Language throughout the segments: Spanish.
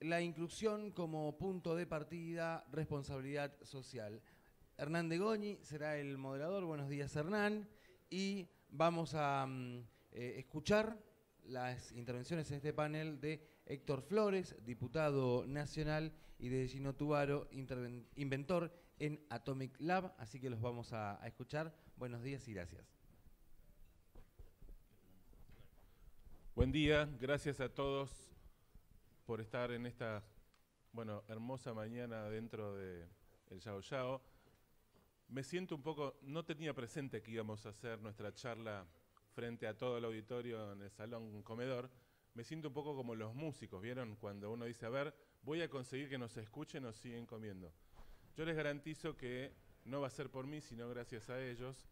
la inclusión como punto de partida, responsabilidad social. Hernán de Goñi será el moderador. Buenos días, Hernán. Y vamos a escuchar las intervenciones en este panel de Héctor Flores, diputado nacional, y de Gino Tubaro, inventor en Atomic Lab. Así que los vamos a escuchar. Buenos días y gracias. Buen día, gracias a todos por estar en esta, hermosa mañana dentro de el Yao Yao. Me siento un poco, no tenía presente que íbamos a hacer nuestra charla frente a todo el auditorio en el salón comedor. Me siento un poco como los músicos, ¿vieron? Cuando uno dice, a ver, voy a conseguir que nos escuchen o siguen comiendo. Yo les garantizo que no va a ser por mí, sino gracias a ellos,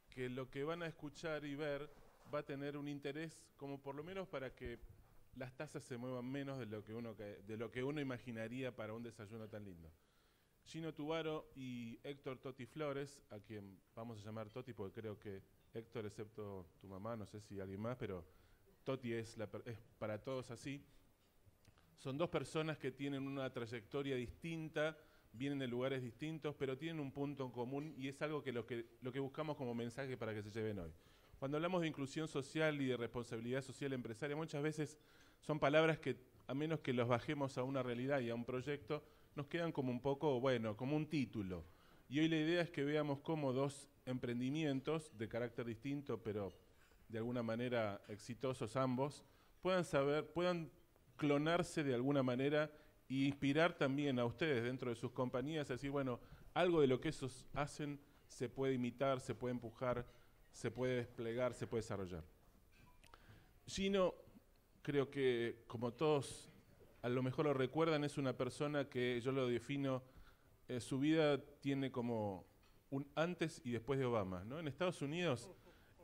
que lo que van a escuchar y ver va a tener un interés, como por lo menos para que las tazas se muevan menos de lo que uno imaginaría para un desayuno tan lindo. Gino Tubaro y Héctor Toti Flores, a quien vamos a llamar Toti porque creo que Héctor, excepto tu mamá, no sé si alguien más, pero Toti es para todos así. Son dos personas que tienen una trayectoria distinta, vienen de lugares distintos, pero tienen un punto en común y es algo que lo que buscamos como mensaje para que se lleven hoy. Cuando hablamos de inclusión social y de responsabilidad social empresaria, muchas veces son palabras que, a menos que los bajemos a una realidad y a un proyecto, nos quedan como un poco, como un título. Y hoy la idea es que veamos cómo dos emprendimientos de carácter distinto, pero de alguna manera exitosos ambos, puedan clonarse de alguna manera e inspirar también a ustedes dentro de sus compañías, a decir, bueno, algo de lo que esos hacen se puede imitar, se puede empujar, se puede desplegar, se puede desarrollar. Gino, creo que como todos a lo mejor lo recuerdan, es una persona que yo lo defino, su vida tiene como un antes y después de Obama, ¿no? En Estados Unidos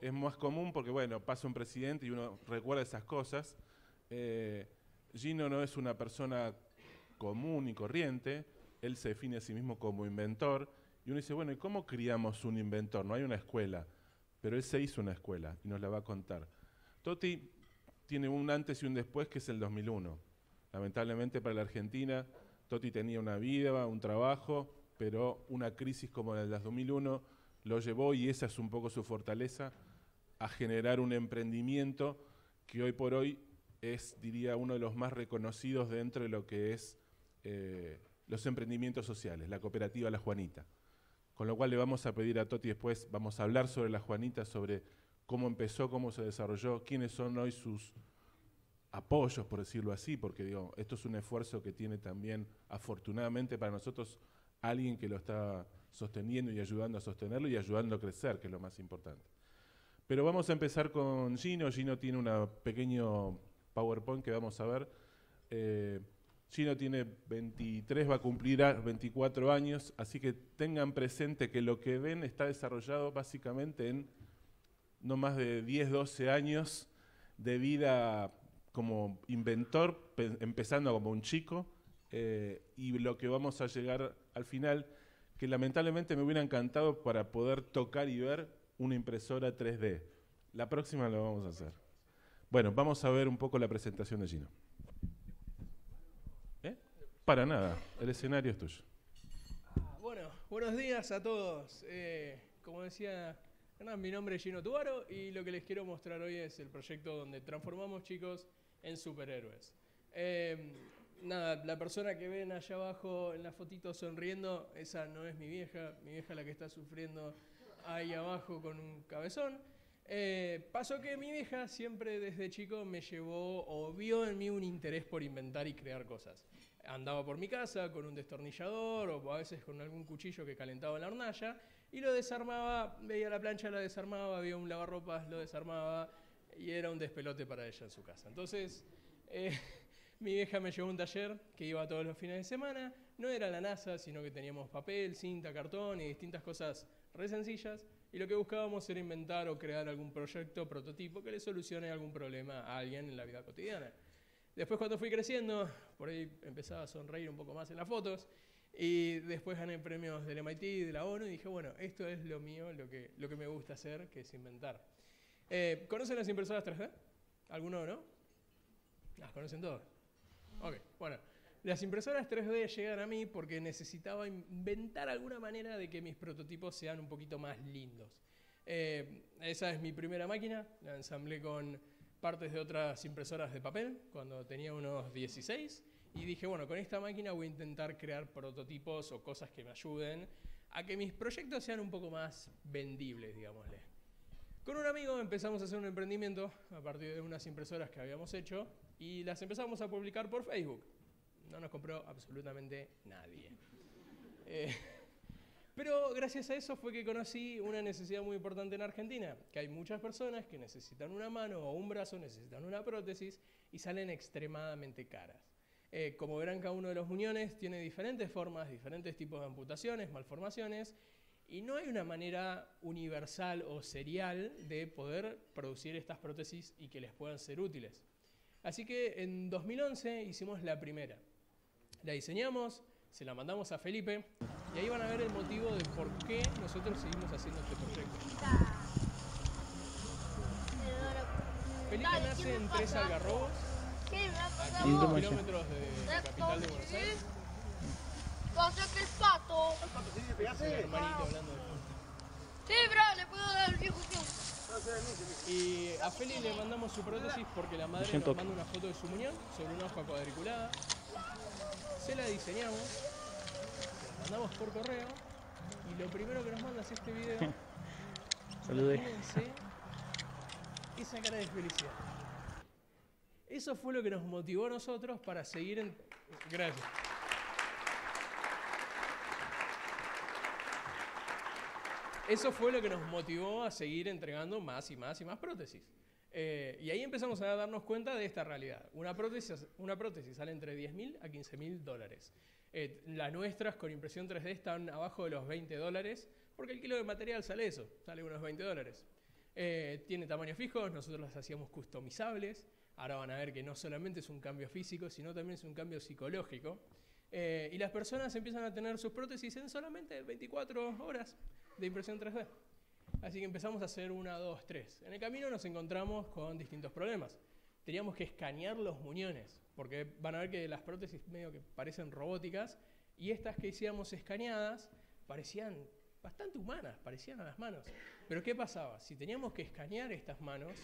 es más común porque, pasa un presidente y uno recuerda esas cosas. Gino no es una persona común y corriente, él se define a sí mismo como inventor, y uno dice, ¿y cómo criamos un inventor? No hay una escuela, pero él se hizo una escuela y nos la va a contar. Toti tiene un antes y un después que es el 2001. Lamentablemente para la Argentina, Toti tenía una vida, un trabajo, pero una crisis como la del 2001 lo llevó, y esa es un poco su fortaleza, a generar un emprendimiento que hoy por hoy es, diría, uno de los más reconocidos dentro de lo que es los emprendimientos sociales, la cooperativa La Juanita. Con lo cual le vamos a pedir a Toti después, vamos a hablar sobre La Juanita, sobre cómo empezó, cómo se desarrolló, quiénes son hoy sus apoyos, por decirlo así, porque esto es un esfuerzo que tiene también, afortunadamente para nosotros, alguien que lo está sosteniendo y ayudando a sostenerlo y ayudando a crecer, que es lo más importante. Pero vamos a empezar con Gino. Gino tiene un pequeño PowerPoint que vamos a ver. Gino tiene 23, va a cumplir 24 años, así que tengan presente que lo que ven está desarrollado básicamente en no más de 10, 12 años de vida como inventor, empezando como un chico, y lo que vamos a llegar al final, que lamentablemente me hubiera encantado para poder tocar y ver una impresora 3D. La próxima lo vamos a hacer. Bueno, vamos a ver un poco la presentación de Gino. Para nada, el escenario es tuyo. Bueno, buenos días a todos. Como decía Hernán, mi nombre es Gino Tubaro y lo que les quiero mostrar hoy es el proyecto donde transformamos chicos en superhéroes. La persona que ven allá abajo en la fotito sonriendo, esa no es mi vieja es la que está sufriendo ahí abajo con un cabezón. Pasó que mi vieja siempre desde chico me llevó o vio en mí un interés por inventar y crear cosas. Andaba por mi casa con un destornillador o a veces con algún cuchillo que calentaba en la hornalla y lo desarmaba, veía la plancha, la desarmaba, veía un lavarropas, lo desarmaba y era un despelote para ella en su casa. Entonces, mi vieja me llevó a un taller que iba todos los fines de semana. No era la NASA, sino que teníamos papel, cinta, cartón y distintas cosas re sencillas. Y lo que buscábamos era inventar o crear algún proyecto, prototipo que le solucione algún problema a alguien en la vida cotidiana. Después cuando fui creciendo, por ahí empezaba a sonreír un poco más en las fotos y después gané premios del MIT, de la ONU y dije, bueno, esto es lo mío, lo que me gusta hacer, que es inventar. ¿Conocen las impresoras 3D? ¿Alguno no? ¿Las conocen todos? Ok, bueno. Las impresoras 3D llegan a mí porque necesitaba inventar alguna manera de que mis prototipos sean un poquito más lindos. Esa es mi primera máquina, la ensamblé con partes de otras impresoras de papel cuando tenía unos 16 y dije, bueno, con esta máquina voy a intentar crear prototipos o cosas que me ayuden a que mis proyectos sean un poco más vendibles, digámosle. Con un amigo empezamos a hacer un emprendimiento a partir de unas impresoras que habíamos hecho y las empezamos a publicar por Facebook. No nos compró absolutamente nadie. Pero gracias a eso fue que conocí una necesidad muy importante en Argentina, que hay muchas personas que necesitan una mano o un brazo, necesitan una prótesis y salen extremadamente caras. Como verán, cada uno de los muñones tiene diferentes formas, diferentes tipos de amputaciones, malformaciones, y no hay una manera universal o serial de poder producir estas prótesis y que les puedan ser útiles. Así que en 2011 hicimos la primera. La diseñamos, se la mandamos a Felipe, y ahí van a ver el motivo de por qué nosotros seguimos haciendo este proyecto. Felipe nace en Tres Algarrobos, a 5 kilómetros de la capital de Buenos Aires. Pasa que el pato. Es el hermanito hablando de fondo. Sí, bro, le puedo dar el viejo tiempo. Y a Feli le mandamos su prótesis porque la madre nos manda una foto de su muñón sobre una hoja cuadriculada. Se la diseñamos, se la mandamos por correo y lo primero que nos manda es este video. Saludé. Imagínense esa cara de felicidad. Eso fue lo que nos motivó a nosotros para seguir en... Gracias. Eso fue lo que nos motivó a seguir entregando más y más y más prótesis. Y ahí empezamos a darnos cuenta de esta realidad. Una prótesis sale entre $10.000 a $15.000. Las nuestras con impresión 3D están abajo de los $20, porque el kilo de material sale eso, sale unos $20. Tiene tamaños fijos, nosotros las hacíamos customizables. Ahora van a ver que no solamente es un cambio físico, sino también es un cambio psicológico. Y las personas empiezan a tener sus prótesis en solamente 24 horas de impresión 3D. Así que empezamos a hacer 1, 2, 3. En el camino nos encontramos con distintos problemas. Teníamos que escanear los muñones, porque van a ver que las prótesis medio que parecen robóticas, y estas que hacíamos escaneadas parecían bastante humanas, parecían a las manos. Pero ¿qué pasaba? Si teníamos que escanear estas manos,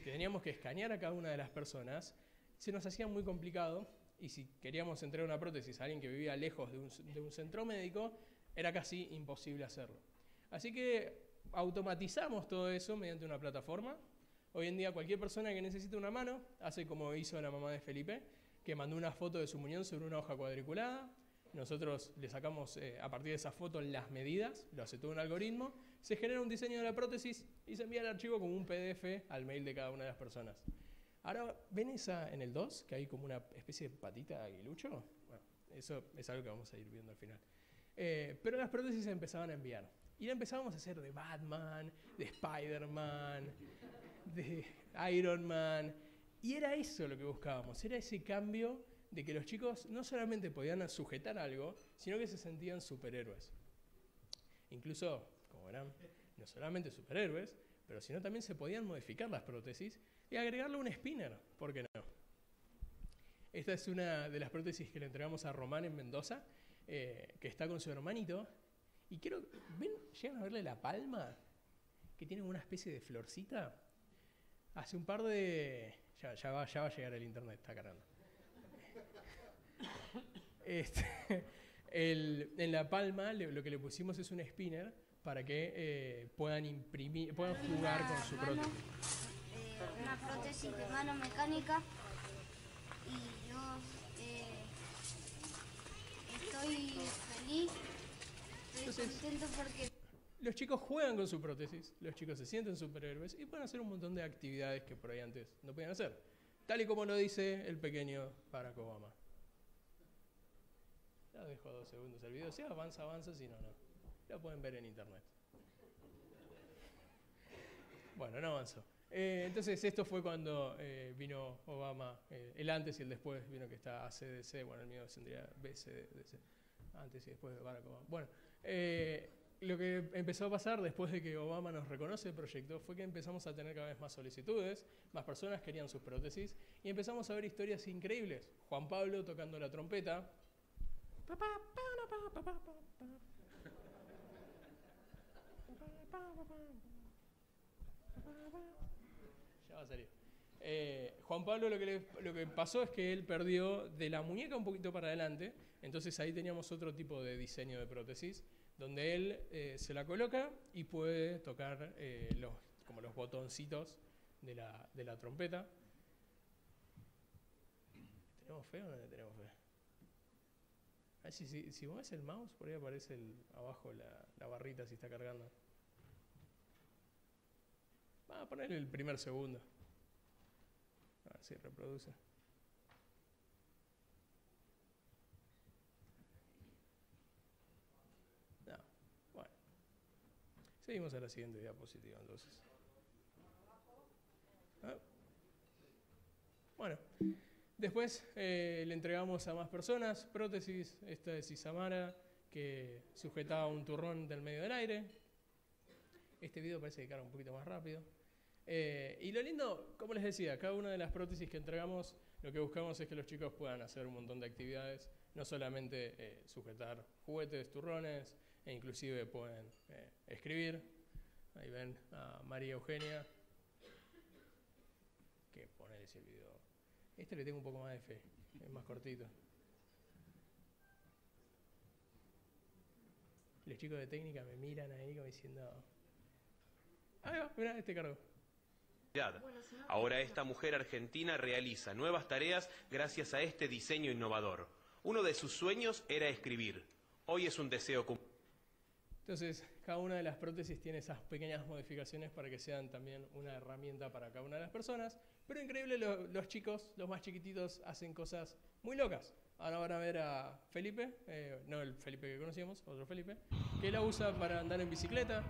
que teníamos que escanear a cada una de las personas, se nos hacía muy complicado, y si queríamos entregar una prótesis a alguien que vivía lejos de un centro médico, era casi imposible hacerlo. Así que automatizamos todo eso mediante una plataforma. Hoy en día cualquier persona que necesite una mano hace como hizo la mamá de Felipe, que mandó una foto de su muñón sobre una hoja cuadriculada. Nosotros le sacamos a partir de esa foto las medidas, lo hace todo un algoritmo, se genera un diseño de la prótesis y se envía el archivo como un PDF al mail de cada una de las personas. Ahora, ¿ven esa en el 2? Que hay como una especie de patita aguilucho. Bueno, eso es algo que vamos a ir viendo al final. Pero las prótesis se empezaban a enviar. Y la empezábamos a hacer de Batman, de Spider-Man, de Iron Man. Y era eso lo que buscábamos, era ese cambio de que los chicos no solamente podían sujetar algo, sino que se sentían superhéroes. Incluso, como verán, no solamente superhéroes, pero sino también se podían modificar las prótesis y agregarle un spinner, ¿por qué no? Esta es una de las prótesis que le entregamos a Román en Mendoza, que está con su hermanito. Y quiero, ¿ven? ¿Llegan a verle la palma? Que tiene una especie de florcita. Hace un par de... Ya va a llegar el internet, está cargando. En la palma lo que le pusimos es un spinner para que puedan jugar con su prótesis. Una prótesis de mano mecánica y yo estoy feliz. Entonces, Contento porque los chicos juegan con su prótesis, los chicos se sienten superhéroes y pueden hacer un montón de actividades que por ahí antes no podían hacer. Tal y como lo dice el pequeño Barack Obama. Ya dejo 2 segundos el video. Si avanza, si no, no. Lo pueden ver en internet. Bueno, no avanzó. Entonces esto fue cuando vino Obama, el antes y el después, vino que está ACDC, bueno, el mío tendría BCDC, antes y después de Barack Obama. Bueno, lo que empezó a pasar después de que Obama nos reconoce el proyecto fue que empezamos a tener cada vez más solicitudes, más personas querían sus prótesis y empezamos a ver historias increíbles. Juan Pablo tocando la trompeta. Ya va a salir. Juan Pablo lo que pasó es que él perdió de la muñeca un poquito para adelante, entonces ahí teníamos otro tipo de diseño de prótesis, donde él se la coloca y puede tocar como los botoncitos de la trompeta. ¿Tenemos fe o no tenemos fe? A ver si mueves el mouse, por ahí aparece abajo la barrita si está cargando. Vamos a poner el primer segundo. A ver si reproduce. No, bueno. Seguimos a la siguiente diapositiva entonces. Bueno, después le entregamos a más personas prótesis. Esta es Isamara, que sujetaba un turrón del medio del aire. Este video parece que carga un poquito más rápido. Y lo lindo, como les decía, cada una de las prótesis que entregamos, lo que buscamos es que los chicos puedan hacer un montón de actividades, no solamente sujetar juguetes, turrones, e inclusive pueden escribir. Ahí ven a María Eugenia, que ponerles el video. Este le tengo un poco más de fe, es más cortito. Los chicos de técnica me miran ahí como diciendo... Ahí va, mirá, este cargo. Ahora esta mujer argentina realiza nuevas tareas gracias a este diseño innovador. Uno de sus sueños era escribir. Hoy es un deseo cumplido. Entonces, cada una de las prótesis tiene esas pequeñas modificaciones para que sean también una herramienta para cada una de las personas. Pero increíble, los chicos, los más chiquititos, hacen cosas muy locas. Ahora van a ver a Felipe, no el Felipe que conocíamos, otro Felipe, que la usa para andar en bicicleta.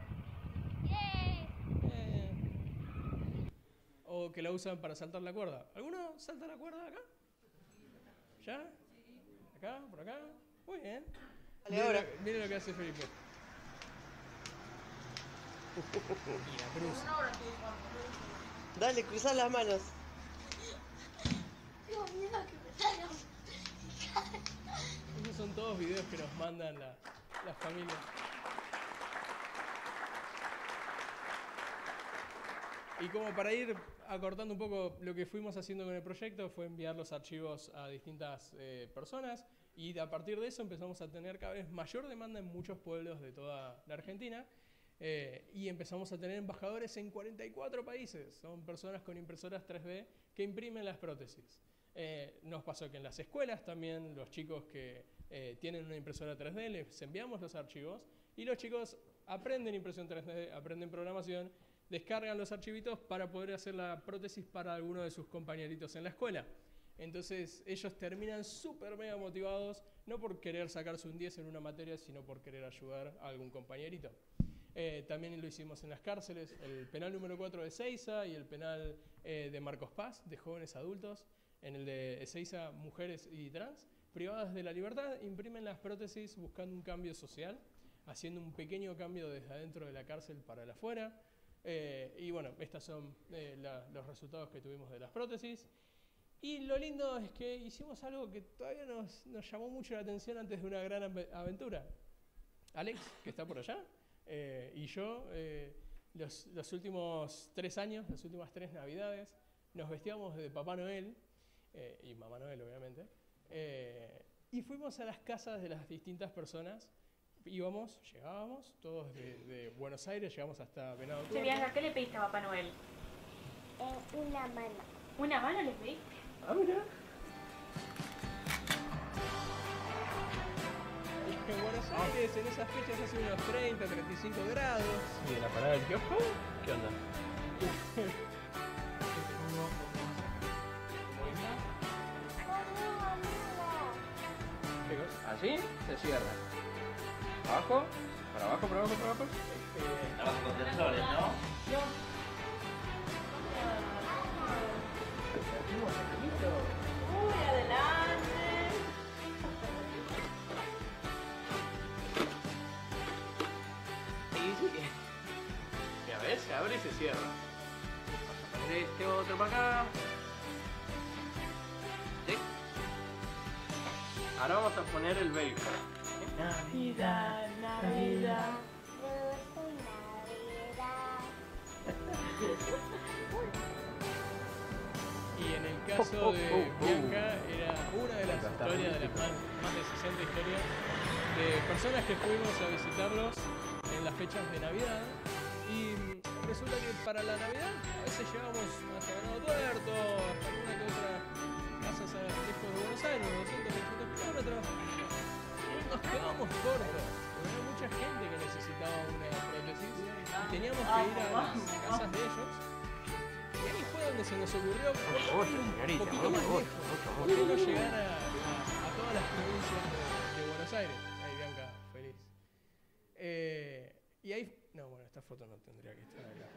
O que la usan para saltar la cuerda. ¿Alguno salta la cuerda acá? ¿Ya? ¿Acá? ¿Por acá? Muy bien. Miren lo que hace Felipe. Y la cruza. Dale, cruzá las manos. Tengo miedo que me salga. Esos son todos videos que nos mandan las familias. Y como para ir acortando un poco, lo que fuimos haciendo con el proyecto fue enviar los archivos a distintas personas y a partir de eso empezamos a tener cada vez mayor demanda en muchos pueblos de toda la Argentina y empezamos a tener embajadores en 44 países. Son personas con impresoras 3D que imprimen las prótesis. Nos pasó que en las escuelas también los chicos que tienen una impresora 3D les enviamos los archivos y los chicos aprenden impresión 3D, aprenden programación, descargan los archivitos para poder hacer la prótesis para alguno de sus compañeritos en la escuela. Entonces ellos terminan súper mega motivados, no por querer sacarse un 10 en una materia, sino por querer ayudar a algún compañerito. También lo hicimos en las cárceles, el penal número 4 de Ezeiza y el penal de Marcos Paz, de jóvenes adultos. En el de Ezeiza, mujeres y trans, privadas de la libertad, imprimen las prótesis buscando un cambio social, haciendo un pequeño cambio desde adentro de la cárcel para el afuera. Y bueno, estos son los resultados que tuvimos de las prótesis. Y lo lindo es que hicimos algo que todavía nos llamó mucho la atención antes de una gran aventura. Alex, que está por allá, y yo, los últimos 3 años, las últimas 3 Navidades, nos vestíamos de Papá Noel, y Mamá Noel obviamente, y fuimos a las casas de las distintas personas. Llegábamos todos de Buenos Aires, llegamos hasta Venado Tuerto. Bianca, ¿qué le pediste a Papá Noel? Una mano. ¿Una mano le pediste? Ah, mira. En Buenos Aires en esas fechas hace unos 30, 35 grados. ¿Y de la parada del kiosco? ¿Qué onda? ¿Así? Se cierra. ¿Abajo? ¿Para abajo, para abajo, para abajo? Trabajo con tensores, ¿no? Uy, adelante. cierra. Vamos a poner este otro para acá. ¿Sí? Ahora vamos a poner el baby. Navidad, Navidad. Y en el caso de Bianca era una de las historias, de las más de 60 historias, de personas que fuimos a visitarlos en las fechas de Navidad. Y resulta que para la Navidad a veces llevamos a Sagrado Tuerto, hasta alguna que otra casas lejos de Buenos Aires, 200, 300 kilómetros. Nos quedábamos cortos, porque había mucha gente que necesitaba una prótesis y teníamos que ir a las casas de ellos. Y ahí fue donde se nos ocurrió un poquito más lejos, ¿por qué no llegar a todas las provincias de Buenos Aires? Ahí Bianca, feliz. Y ahí, no, bueno, esta foto no tendría que estar acá.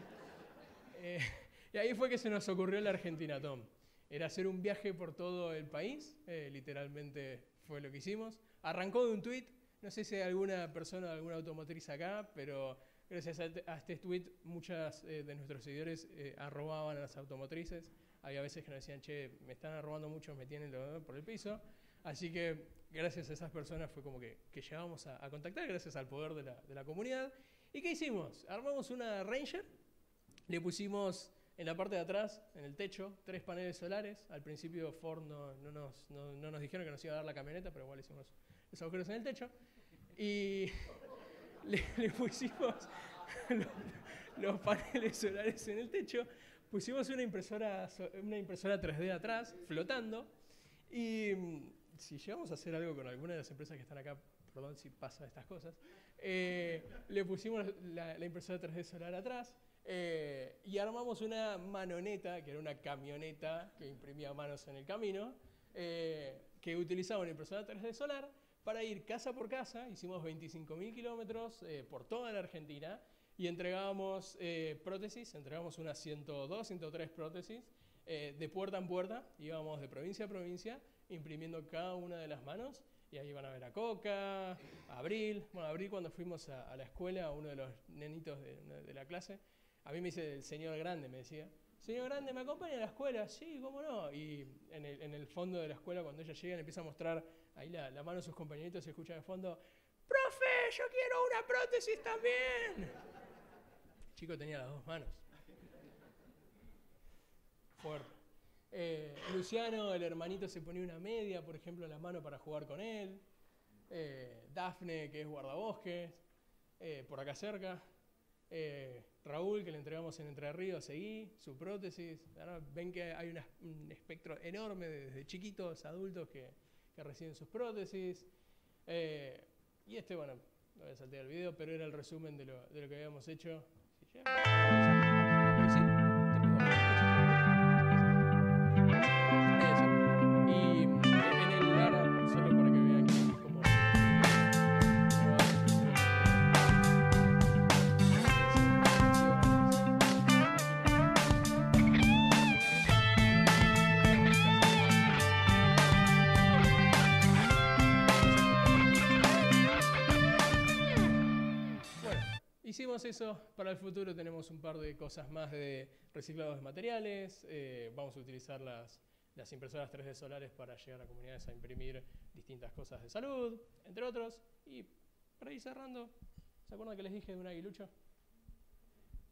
Y ahí fue que se nos ocurrió el Argentina Tom. Era hacer un viaje por todo el país, literalmente fue lo que hicimos. Arrancó de un tweet, no sé si hay alguna persona, alguna automotriz acá, pero gracias a este tweet muchas de nuestros seguidores arrobaban a las automotrices. Había veces que nos decían, che, me están arrobando mucho, me tienen por el piso. Así que gracias a esas personas fue como que llegamos a contactar, gracias al poder de la comunidad. ¿Y qué hicimos? Armamos una Ranger, le pusimos en la parte de atrás, en el techo, 3 paneles solares. Al principio Ford no nos dijeron que nos iba a dar la camioneta, pero igual hicimos los agujeros en el techo. Y le pusimos los paneles solares en el techo, pusimos una impresora 3D atrás, flotando, y si llegamos a hacer algo con alguna de las empresas que están acá, perdón si pasa estas cosas, le pusimos la impresora 3D solar atrás, y armamos una manoneta, que era una camioneta que imprimía manos en el camino, que utilizaba una impresora 3D solar para ir casa por casa. Hicimos 25.000 kilómetros por toda la Argentina y entregábamos prótesis, entregamos unas 102, 103 prótesis de puerta en puerta. Íbamos de provincia a provincia imprimiendo cada una de las manos y ahí van a ver a Coca, a Abril. Bueno, a Abril cuando fuimos a la escuela, uno de los nenitos de la clase, a mí me dice el señor grande, me decía, señor grande, ¿me acompaña a la escuela? Sí, ¿cómo no? Y en el fondo de la escuela, cuando ella llega, le empieza a mostrar ahí la mano de sus compañeritos, se escucha de fondo, ¡profe, yo quiero una prótesis también! El chico tenía las 2 manos. Fuerte. Luciano, el hermanito, se ponía una media, por ejemplo, en la mano para jugar con él. Dafne, que es guardabosques, por acá cerca. Raúl, que le entregamos en Entre Ríos, seguí, su prótesis. Ahora ven que hay un espectro enorme desde chiquitos, adultos que reciben sus prótesis. Y bueno, no voy a saltear el video, pero era el resumen de lo que habíamos hecho. Y en el Lara, solo para que vean que es como... Hicimos eso, para el futuro tenemos un par de cosas más de reciclados de materiales, vamos a utilizar las impresoras 3D solares para llegar a comunidades a imprimir distintas cosas de salud, entre otros, y para ir cerrando, ¿se acuerdan que les dije de un aguilucho?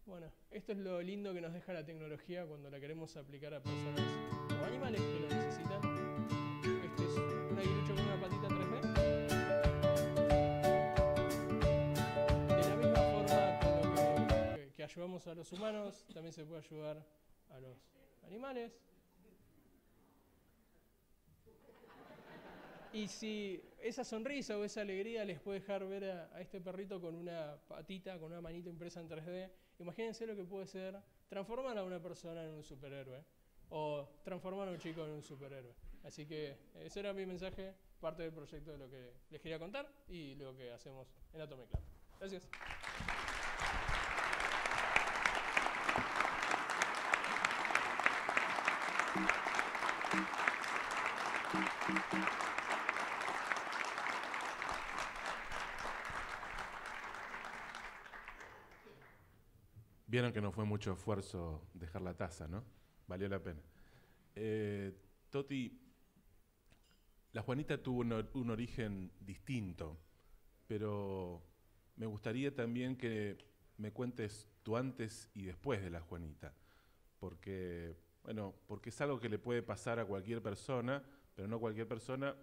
Bueno, esto es lo lindo que nos deja la tecnología cuando la queremos aplicar a personas o animales que lo necesitan. Este es un aguilucho con una patita 3D. Que ayudamos a los humanos, también se puede ayudar a los animales. Y si esa sonrisa o esa alegría les puede dejar ver a este perrito con una patita, con una manita impresa en 3D, imagínense lo que puede ser transformar a una persona en un superhéroe o transformar a un chico en un superhéroe. Así que ese era mi mensaje, parte del proyecto de lo que les quería contar y lo que hacemos en Atomic Lab. Gracias. Vieron que no fue mucho esfuerzo dejar la taza, ¿no? Valió la pena. Toti, la Juanita tuvo un origen distinto, pero me gustaría también que me cuentes tu antes y después de la Juanita, porque es algo que le puede pasar a cualquier persona, pero no cualquier persona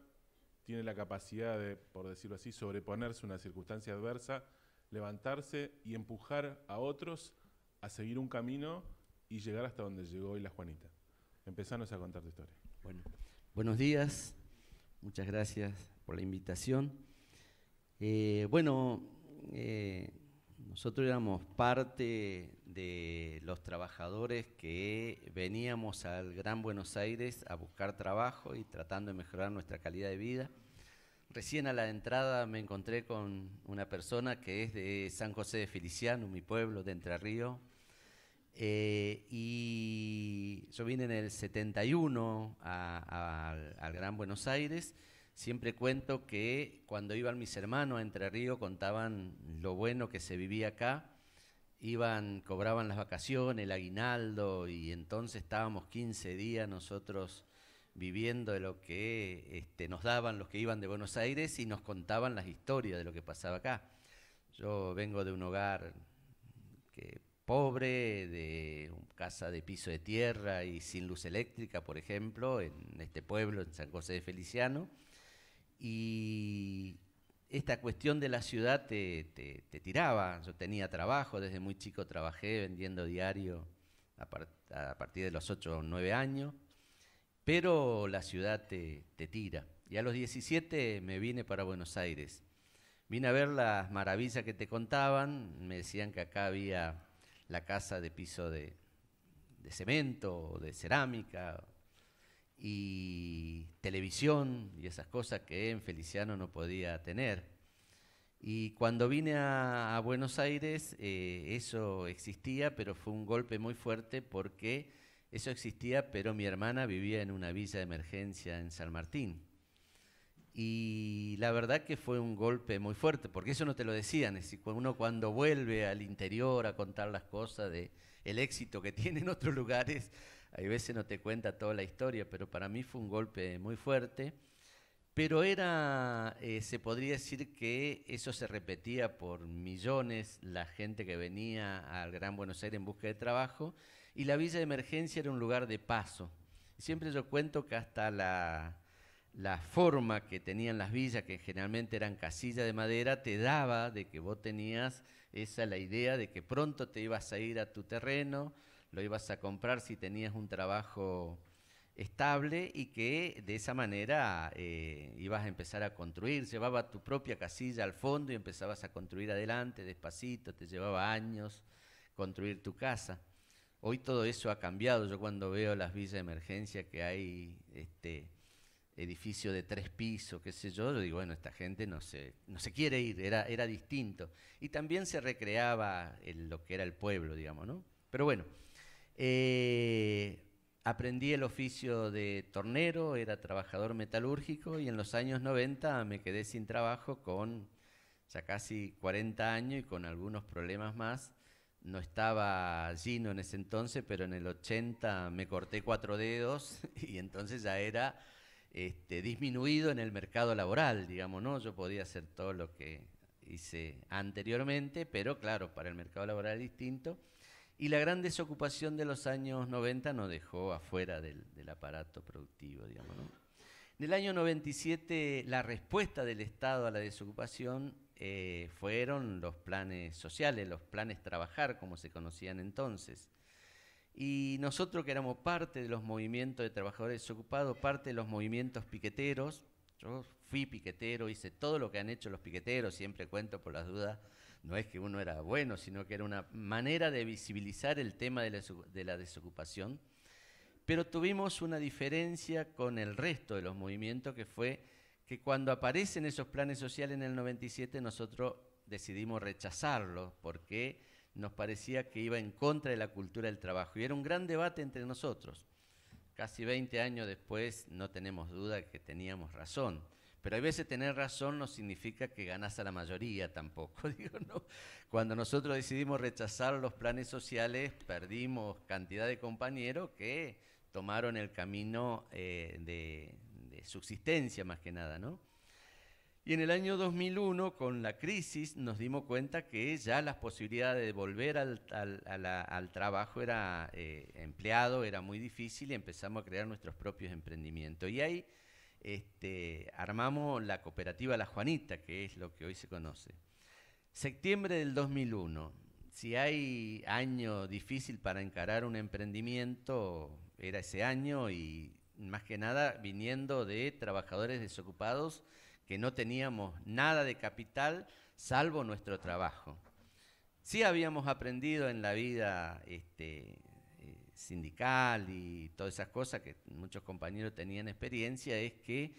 tiene la capacidad de, por decirlo así, sobreponerse a una circunstancia adversa, levantarse y empujar a otros a seguir un camino y llegar hasta donde llegó hoy la Juanita. Empezanos a contar tu historia. Bueno, buenos días, muchas gracias por la invitación. Nosotros éramos parte de los trabajadores que veníamos al Gran Buenos Aires a buscar trabajo y tratando de mejorar nuestra calidad de vida. Recién a la entrada me encontré con una persona que es de San José de Feliciano, mi pueblo de Entre Ríos, y yo vine en el 71 al Gran Buenos Aires. Siempre cuento que cuando iban mis hermanos a Entre Ríos contaban lo bueno que se vivía acá, cobraban las vacaciones, el aguinaldo, y entonces estábamos 15 días nosotros viviendo de lo que nos daban los que iban de Buenos Aires y nos contaban las historias de lo que pasaba acá. Yo vengo de un hogar pobre, de una casa de piso de tierra y sin luz eléctrica, por ejemplo, en este pueblo, en San José de Feliciano, y esta cuestión de la ciudad te tiraba. Yo tenía trabajo, desde muy chico trabajé vendiendo diario a partir de los 8 o 9 años, pero la ciudad te tira. Y a los 17 me vine para Buenos Aires. Vine a ver las maravillas que te contaban. Me decían que acá había la casa de piso de cemento, de cerámica, y televisión y esas cosas que en Feliciano no podía tener. Y cuando vine a Buenos Aires, eso existía, pero fue un golpe muy fuerte porque eso existía, pero mi hermana vivía en una villa de emergencia en San Martín. Y la verdad que fue un golpe muy fuerte, porque eso no te lo decían. Es decir, uno cuando vuelve al interior a contar las cosas del éxito que tiene en otros lugares, hay veces no te cuenta toda la historia, pero para mí fue un golpe muy fuerte. Pero se podría decir que eso se repetía por millones, la gente que venía al Gran Buenos Aires en busca de trabajo, y la villa de emergencia era un lugar de paso. Siempre yo cuento que hasta la forma que tenían las villas, que generalmente eran casillas de madera, te daba de que vos tenías la idea de que pronto te ibas a ir a tu terreno, lo ibas a comprar si tenías un trabajo estable, y que de esa manera ibas a empezar a construir. Llevaba tu propia casilla al fondo y empezabas a construir adelante, despacito, te llevaba años construir tu casa. Hoy todo eso ha cambiado. Yo cuando veo las villas de emergencia que hay edificio de 3 pisos, qué sé yo digo, bueno, esta gente no se quiere ir, era distinto. Y también se recreaba lo que era el pueblo, digamos, ¿no? Pero bueno, aprendí el oficio de tornero, era trabajador metalúrgico, y en los años 90 me quedé sin trabajo con ya casi 40 años y con algunos problemas más. No estaba Gino en ese entonces, pero en el 80 me corté 4 dedos y entonces ya era disminuido en el mercado laboral, digamos, ¿no? Yo podía hacer todo lo que hice anteriormente, pero claro, para el mercado laboral es distinto. Y la gran desocupación de los años 90 nos dejó afuera del aparato productivo, digamos, ¿no? En el año 97 la respuesta del Estado a la desocupación fueron los planes sociales, los planes trabajar, como se conocían entonces. Y nosotros, que éramos parte de los movimientos de trabajadores desocupados, parte de los movimientos piqueteros, yo fui piquetero, hice todo lo que han hecho los piqueteros, siempre cuento por las dudas, no es que uno era bueno, sino que era una manera de visibilizar el tema de la desocupación. Pero tuvimos una diferencia con el resto de los movimientos, que fue que cuando aparecen esos planes sociales en el 97, nosotros decidimos rechazarlos, porque nos parecía que iba en contra de la cultura del trabajo. Y era un gran debate entre nosotros. Casi 20 años después no tenemos duda que teníamos razón. Pero a veces tener razón no significa que ganás a la mayoría tampoco. Digo, ¿no? Cuando nosotros decidimos rechazar los planes sociales, perdimos cantidad de compañeros que tomaron el camino de subsistencia más que nada, ¿no? Y en el año 2001, con la crisis, nos dimos cuenta que ya las posibilidades de volver al trabajo era empleado, era muy difícil, y empezamos a crear nuestros propios emprendimientos. Y ahí armamos la cooperativa La Juanita, que es lo que hoy se conoce. Septiembre del 2001. Si hay año difícil para encarar un emprendimiento, era ese año, y más que nada viniendo de trabajadores desocupados que no teníamos nada de capital salvo nuestro trabajo. Sí habíamos aprendido en la vida sindical y todas esas cosas que muchos compañeros tenían experiencia, es que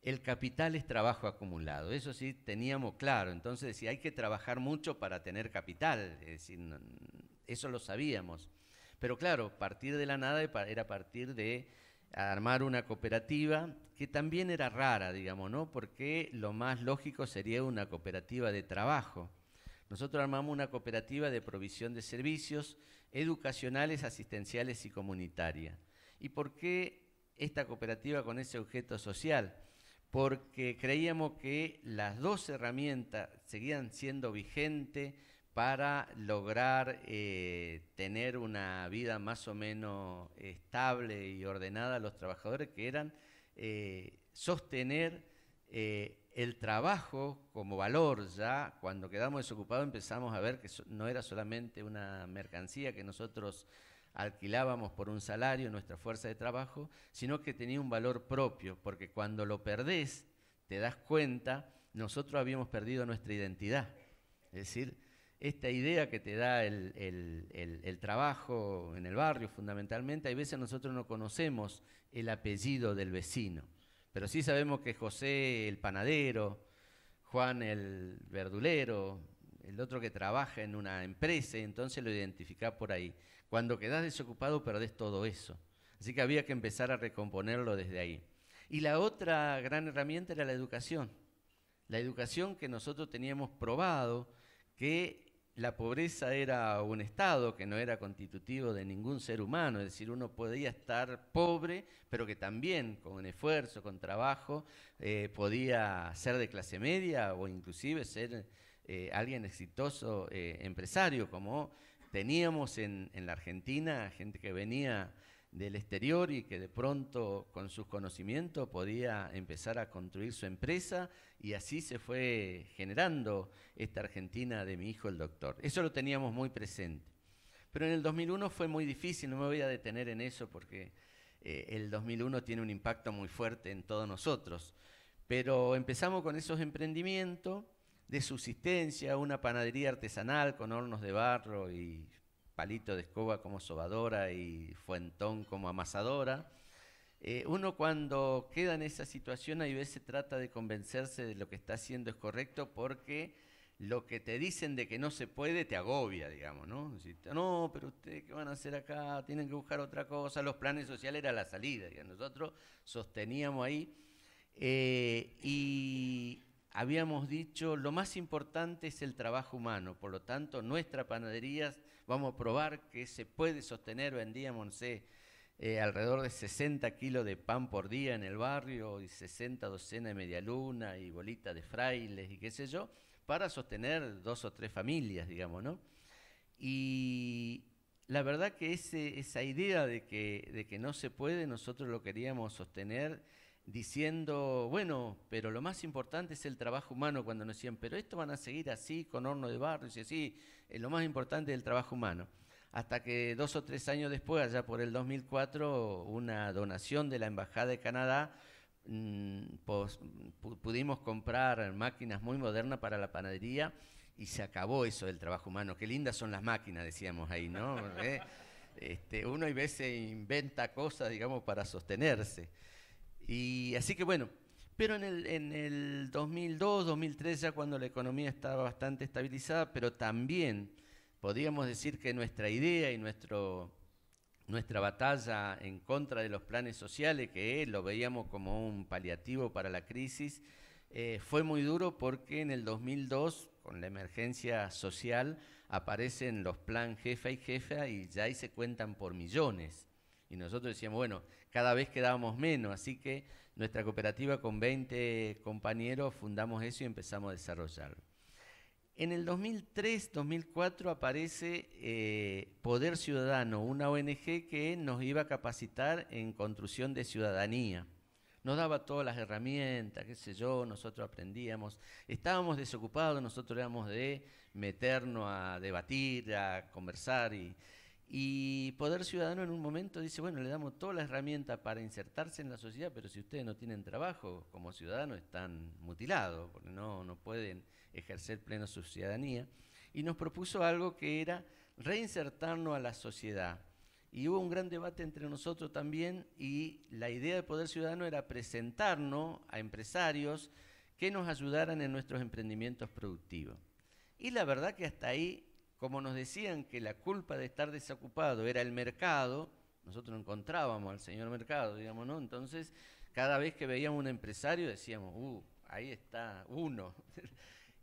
el capital es trabajo acumulado. Eso sí teníamos claro. Entonces decía, hay que trabajar mucho para tener capital. Es decir, no, eso lo sabíamos. Pero claro, partir de la nada era partir de armar una cooperativa que también era rara, digamos, ¿no? Porque lo más lógico sería una cooperativa de trabajo. Nosotros armamos una cooperativa de provisión de servicios educacionales, asistenciales y comunitarias. ¿Y por qué esta cooperativa con ese objeto social? Porque creíamos que las dos herramientas seguían siendo vigentes para lograr tener una vida más o menos estable y ordenada a los trabajadores, que eran sostener el trabajo como valor. Ya cuando quedamos desocupados empezamos a ver que no era solamente una mercancía que nosotros alquilábamos por un salario, nuestra fuerza de trabajo, sino que tenía un valor propio, porque cuando lo perdés, te das cuenta, nosotros habíamos perdido nuestra identidad. Es decir, esta idea que te da el trabajo en el barrio fundamentalmente, hay veces nosotros no conocemos el apellido del vecino, pero sí sabemos que José el panadero, Juan el verdulero, el otro que trabaja en una empresa, y entonces lo identificás por ahí. Cuando quedás desocupado perdés todo eso, así que había que empezar a recomponerlo desde ahí. Y la otra gran herramienta era la educación que nosotros teníamos probado, que la pobreza era un estado que no era constitutivo de ningún ser humano, es decir, uno podía estar pobre, pero que también con esfuerzo, con trabajo, podía ser de clase media o inclusive ser alguien exitoso empresario, como teníamos en la Argentina, gente que venía del exterior y que de pronto con sus conocimientos podía empezar a construir su empresa, y así se fue generando esta Argentina de mi hijo el doctor. Eso lo teníamos muy presente. Pero en el 2001 fue muy difícil, no me voy a detener en eso porque el 2001 tiene un impacto muy fuerte en todos nosotros. Pero empezamos con esos emprendimientos de subsistencia, una panadería artesanal con hornos de barro y palito de escoba como sobadora y fuentón como amasadora. Uno cuando queda en esa situación hay veces trata de convencerse de lo que está haciendo es correcto, porque lo que te dicen de que no se puede te agobia, digamos, ¿no? Decir, no, pero ustedes qué van a hacer acá, tienen que buscar otra cosa, los planes sociales era la salida, y nosotros sosteníamos ahí y habíamos dicho, lo más importante es el trabajo humano, por lo tanto nuestra panadería vamos a probar que se puede sostener. Vendíamos, no sé, alrededor de 60 kilos de pan por día en el barrio y 60 docenas de medialuna y bolitas de frailes y qué sé yo, para sostener 2 o 3 familias, digamos, ¿no? Y la verdad que esa idea de que no se puede, nosotros lo queríamos sostener diciendo, bueno, pero lo más importante es el trabajo humano. Cuando nos decían, pero esto van a seguir así, con horno de barro, y así, lo más importante es el trabajo humano. Hasta que 2 o 3 años después, allá por el 2004, una donación de la Embajada de Canadá, pudimos comprar máquinas muy modernas para la panadería, y se acabó eso del trabajo humano. Qué lindas son las máquinas, decíamos ahí, ¿no? Uno a veces inventa cosas, digamos, para sostenerse. Y así que bueno, pero en el 2002, 2003, ya cuando la economía estaba bastante estabilizada, pero también podríamos decir que nuestra idea y nuestro nuestra batalla en contra de los planes sociales, que lo veíamos como un paliativo para la crisis, fue muy duro porque en el 2002, con la emergencia social, aparecen los plan jefa y jefa y ya ahí se cuentan por millones. Y nosotros decíamos, bueno, cada vez quedábamos menos, así que nuestra cooperativa con 20 compañeros fundamos eso y empezamos a desarrollarlo. En el 2003-2004 aparece Poder Ciudadano, una ONG que nos iba a capacitar en construcción de ciudadanía. Nos daba todas las herramientas, qué sé yo, nosotros aprendíamos. Estábamos desocupados, nosotros éramos de meternos a debatir, a conversar. Y Poder Ciudadano en un momento dice, bueno, le damos todas las herramientas para insertarse en la sociedad, pero si ustedes no tienen trabajo, como ciudadanos están mutilados, porque no pueden ejercer plena su ciudadanía. Y nos propuso algo que era reinsertarnos a la sociedad. Y hubo un gran debate entre nosotros también, y la idea de Poder Ciudadano era presentarnos a empresarios que nos ayudaran en nuestros emprendimientos productivos. Y la verdad que hasta ahí, como nos decían que la culpa de estar desocupado era el mercado, nosotros no encontrábamos al señor mercado, digamos, ¿no? Entonces, cada vez que veíamos un empresario decíamos, ahí está uno.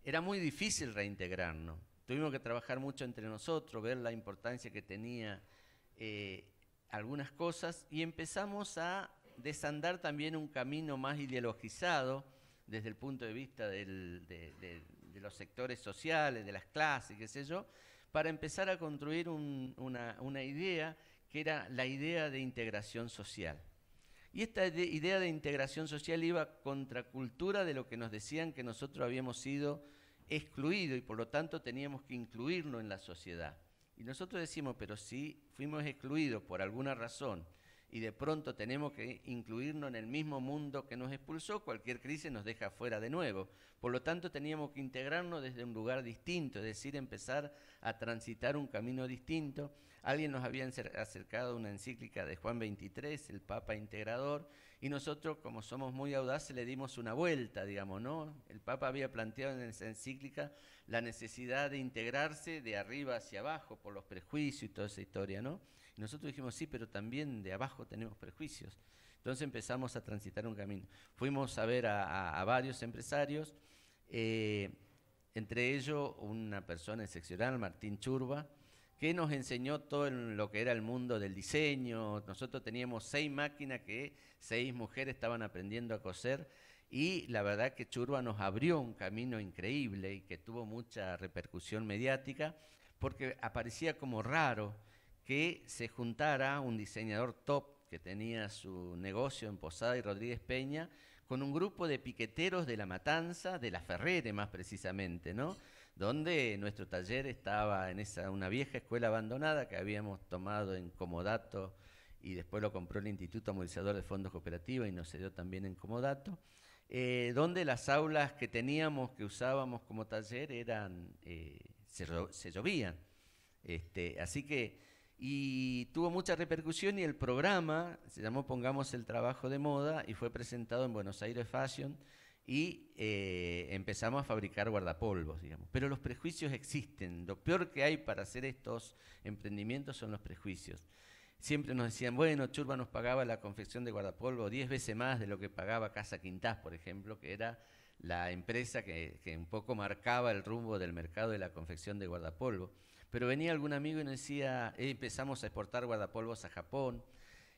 Era muy difícil reintegrarnos. Tuvimos que trabajar mucho entre nosotros, ver la importancia que tenía algunas cosas, y empezamos a desandar también un camino más ideologizado desde el punto de vista de los sectores sociales, de las clases, qué sé yo, para empezar a construir una idea que era la idea de integración social. Y esta idea de integración social iba contracultura de lo que nos decían que nosotros habíamos sido excluidos y por lo tanto teníamos que incluirnos en la sociedad. Y nosotros decimos, pero si fuimos excluidos por alguna razón y de pronto tenemos que incluirnos en el mismo mundo que nos expulsó, cualquier crisis nos deja fuera de nuevo. Por lo tanto, teníamos que integrarnos desde un lugar distinto, es decir, empezar a transitar un camino distinto. Alguien nos había acercado una encíclica de Juan XXIII, el Papa Integrador, y nosotros, como somos muy audaces, le dimos una vuelta, digamos, ¿no? El Papa había planteado en esa encíclica la necesidad de integrarse de arriba hacia abajo por los prejuicios y toda esa historia, ¿no? Y nosotros dijimos, sí, pero también de abajo tenemos prejuicios. Entonces empezamos a transitar un camino. Fuimos a ver a varios empresarios, entre ellos una persona excepcional, Martín Churba, que nos enseñó todo lo que era el mundo del diseño. Nosotros teníamos 6 máquinas que 6 mujeres estaban aprendiendo a coser, y la verdad que Churba nos abrió un camino increíble y que tuvo mucha repercusión mediática, porque aparecía como raro que se juntara un diseñador top que tenía su negocio en Posada y Rodríguez Peña con un grupo de piqueteros de La Matanza, de La Ferrere más precisamente, ¿no? Donde nuestro taller estaba en una vieja escuela abandonada que habíamos tomado en comodato y después lo compró el Instituto Amortizador de Fondos Cooperativos y nos cedió también en comodato, donde las aulas que teníamos, que usábamos como taller, se llovían. Así que, y tuvo mucha repercusión, y el programa se llamó Pongamos el Trabajo de Moda y fue presentado en Buenos Aires Fashion, y empezamos a fabricar guardapolvos, digamos. Pero los prejuicios existen. Lo peor que hay para hacer estos emprendimientos son los prejuicios. Siempre nos decían, bueno, Churba nos pagaba la confección de guardapolvo 10 veces más de lo que pagaba Casa Quintás, por ejemplo, que era la empresa que un poco marcaba el rumbo del mercado de la confección de guardapolvo. Pero venía algún amigo y nos decía, empezamos a exportar guardapolvos a Japón,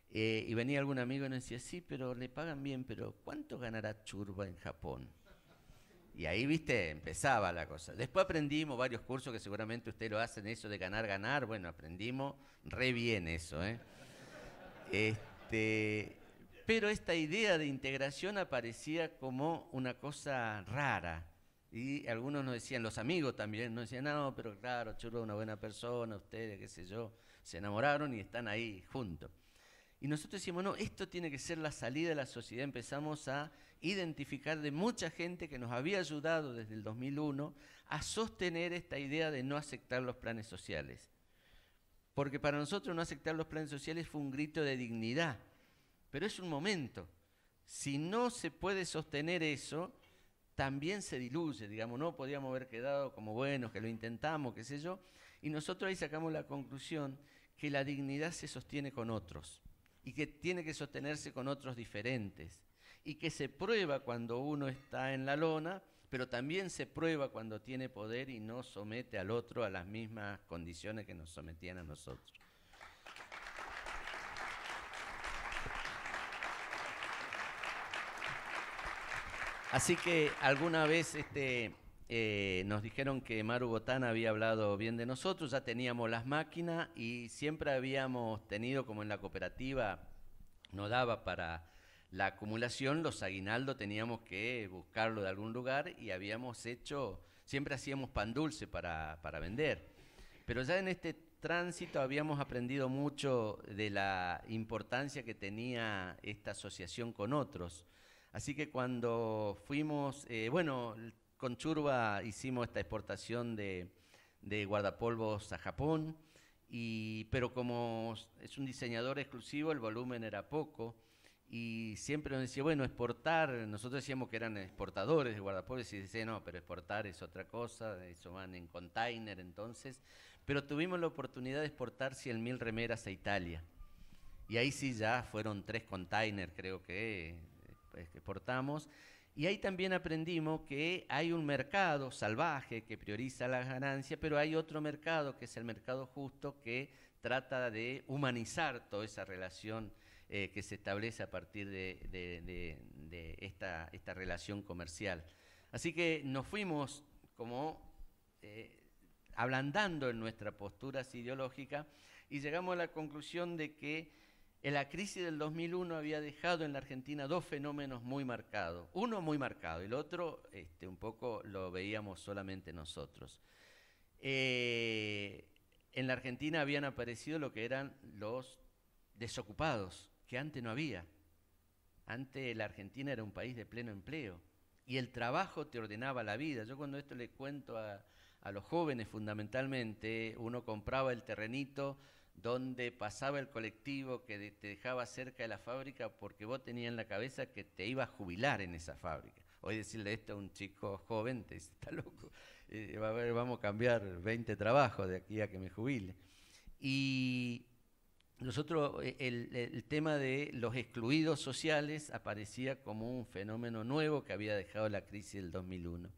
y venía algún amigo y nos decía, sí, pero le pagan bien, pero ¿cuánto ganará Churba en Japón? Y ahí, viste, empezaba la cosa. Después aprendimos varios cursos que seguramente ustedes lo hacen, eso de ganar, bueno, aprendimos re bien eso, ¿eh? Pero esta idea de integración aparecía como una cosa rara. Y algunos nos decían, los amigos también, nos decían, no, pero claro, Churba es una buena persona, ustedes, qué sé yo, se enamoraron y están ahí juntos. Y nosotros decíamos, no, esto tiene que ser la salida de la sociedad. Empezamos a identificar de mucha gente que nos había ayudado desde el 2001 a sostener esta idea de no aceptar los planes sociales. Porque para nosotros no aceptar los planes sociales fue un grito de dignidad. Pero es un momento. Si no se puede sostener eso, también se diluye, digamos, no podíamos haber quedado como buenos, que lo intentamos, qué sé yo. Y nosotros ahí sacamos la conclusión que la dignidad se sostiene con otros y que tiene que sostenerse con otros diferentes y que se prueba cuando uno está en la lona, pero también se prueba cuando tiene poder y no somete al otro a las mismas condiciones que nos sometían a nosotros. Así que alguna vez nos dijeron que Maru Botana había hablado bien de nosotros, ya teníamos las máquinas y siempre habíamos tenido, como en la cooperativa no daba para la acumulación, los aguinaldos teníamos que buscarlo de algún lugar y habíamos hecho, siempre hacíamos pan dulce para vender. Pero ya en este tránsito habíamos aprendido mucho de la importancia que tenía esta asociación con otros. Así que cuando fuimos, con Churba hicimos esta exportación de guardapolvos a Japón, pero como es un diseñador exclusivo, el volumen era poco, y siempre nos decía, bueno, exportar, nosotros decíamos que eran exportadores de guardapolvos, y decía, no, pero exportar es otra cosa, eso van en container entonces, pero tuvimos la oportunidad de exportar 100.000 remeras a Italia, y ahí sí ya fueron 3 containers, creo que exportamos, y ahí también aprendimos que hay un mercado salvaje que prioriza la ganancia, pero hay otro mercado que es el mercado justo que trata de humanizar toda esa relación que se establece a partir de esta relación comercial. Así que nos fuimos como ablandando en nuestra postura ideológica y llegamos a la conclusión de que la crisis del 2001 había dejado en la Argentina 2 fenómenos muy marcados. Uno muy marcado y el otro un poco lo veíamos solamente nosotros. En la Argentina habían aparecido lo que eran los desocupados, que antes no había. Antes la Argentina era un país de pleno empleo y el trabajo te ordenaba la vida. Yo cuando esto le cuento a los jóvenes fundamentalmente, uno compraba el terrenito donde pasaba el colectivo que te dejaba cerca de la fábrica porque vos tenías en la cabeza que te ibas a jubilar en esa fábrica. Hoy decirle esto a un chico joven, te dice, está loco, vamos a cambiar 20 trabajos de aquí a que me jubile. Y nosotros, el tema de los excluidos sociales aparecía como un fenómeno nuevo que había dejado la crisis del 2001.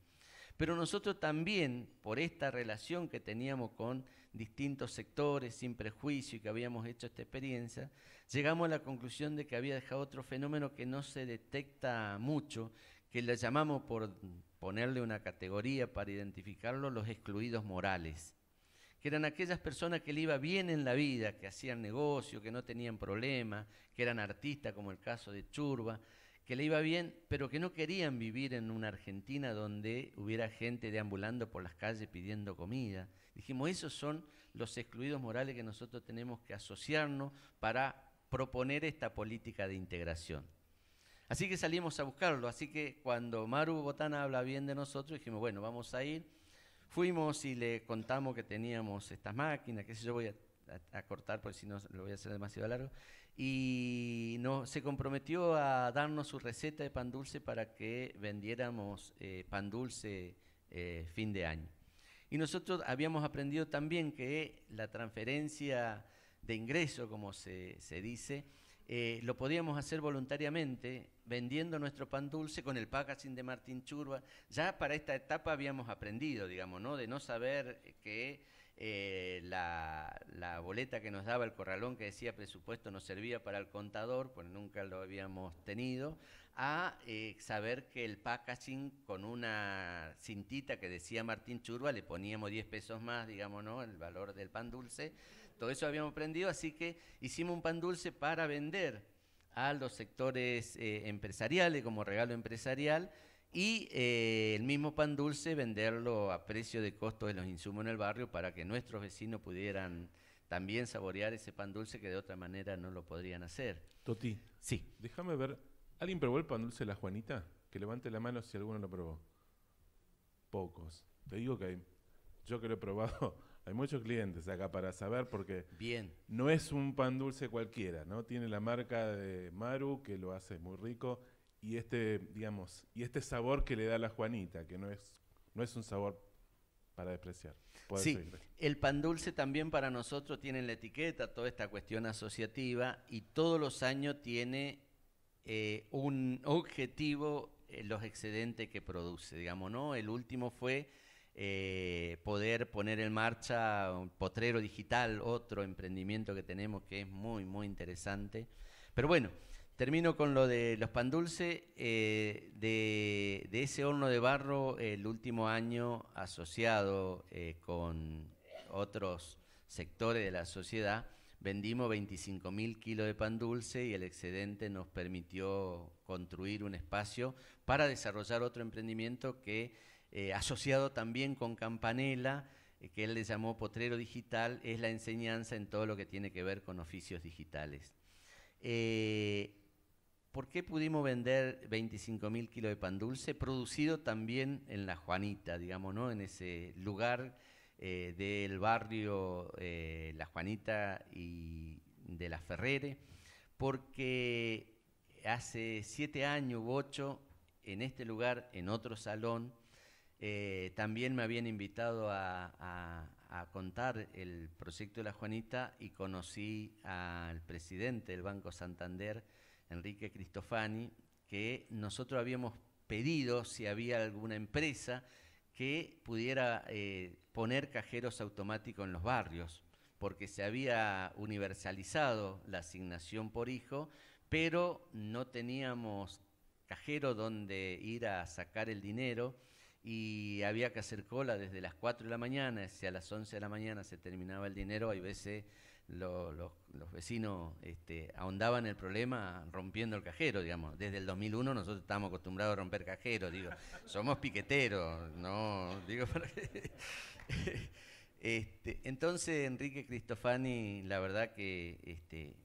Pero nosotros también, por esta relación que teníamos con distintos sectores, sin prejuicio, y que habíamos hecho esta experiencia, llegamos a la conclusión de que había dejado otro fenómeno que no se detecta mucho, que le llamamos, por ponerle una categoría para identificarlo, los excluidos morales, que eran aquellas personas que le iba bien en la vida, que hacían negocio, que no tenían problemas, que eran artistas, como el caso de Churba, que le iba bien, pero que no querían vivir en una Argentina donde hubiera gente deambulando por las calles pidiendo comida. Dijimos, esos son los excluidos morales que nosotros tenemos que asociarnos para proponer esta política de integración. Así que salimos a buscarlo. Así que cuando Maru Botana habla bien de nosotros, dijimos, bueno, vamos a ir. Fuimos y le contamos que teníamos estas máquinas, que yo voy a cortar porque si no lo voy a hacer demasiado largo. Y se comprometió a darnos su receta de pan dulce para que vendiéramos pan dulce fin de año. Y nosotros habíamos aprendido también que la transferencia de ingreso, como se dice, lo podíamos hacer voluntariamente vendiendo nuestro pan dulce con el packaging de Martín Churba. Ya para esta etapa habíamos aprendido, digamos, ¿no? De no saber que la boleta que nos daba el corralón que decía presupuesto nos servía para el contador, pues nunca lo habíamos tenido, a saber que el packaging con una cintita que decía Martín Churba le poníamos 10 pesos más, digamos, ¿no? El valor del pan dulce. Todo eso habíamos aprendido, así que hicimos un pan dulce para vender a los sectores empresariales como regalo empresarial y el mismo pan dulce venderlo a precio de costo de los insumos en el barrio para que nuestros vecinos pudieran también saborear ese pan dulce que de otra manera no lo podrían hacer. Toti. Sí. Déjame ver, ¿alguien probó el pan dulce de la Juanita? Que levante la mano si alguno lo probó. Pocos. Te digo que yo que lo he probado, hay muchos clientes acá para saber porque bien, no es un pan dulce cualquiera, ¿no? Tiene la marca de Maru que lo hace muy rico y este sabor que le da la Juanita, que no es un sabor para despreciar. Podés Sí, seguir. el pan dulce también para nosotros tiene en la etiqueta toda esta cuestión asociativa y todos los años tiene un objetivo los excedentes que produce, digamos, ¿no? El último fue poder poner en marcha un potrero digital, otro emprendimiento que tenemos que es muy, muy interesante. Pero bueno, termino con lo de los pan dulce. De ese horno de barro, el último año asociado con otros sectores de la sociedad, vendimos 25.000 kilos de pan dulce y el excedente nos permitió construir un espacio para desarrollar otro emprendimiento que, asociado también con Campanella, que él le llamó Potrero Digital, es la enseñanza en todo lo que tiene que ver con oficios digitales. ¿Por qué pudimos vender 25.000 kilos de pan dulce? Producido también en La Juanita, digamos, ¿no? En ese lugar del barrio La Juanita y de La Ferrere, porque hace 7 años u 8, en este lugar, en otro salón, también me habían invitado a contar el proyecto de La Juanita y conocí al presidente del Banco Santander, Enrique Cristofani, que nosotros habíamos pedido si había alguna empresa que pudiera poner cajeros automáticos en los barrios, porque se había universalizado la asignación por hijo, pero no teníamos cajero donde ir a sacar el dinero y había que hacer cola desde las 4 de la mañana, hacia las 11 de la mañana se terminaba el dinero. Hay veces los vecinos ahondaban el problema rompiendo el cajero, digamos. Desde el 2001 nosotros estamos acostumbrados a romper cajeros, digo, somos piqueteros, no, digo, para que... Entonces Enrique Cristofani, la verdad que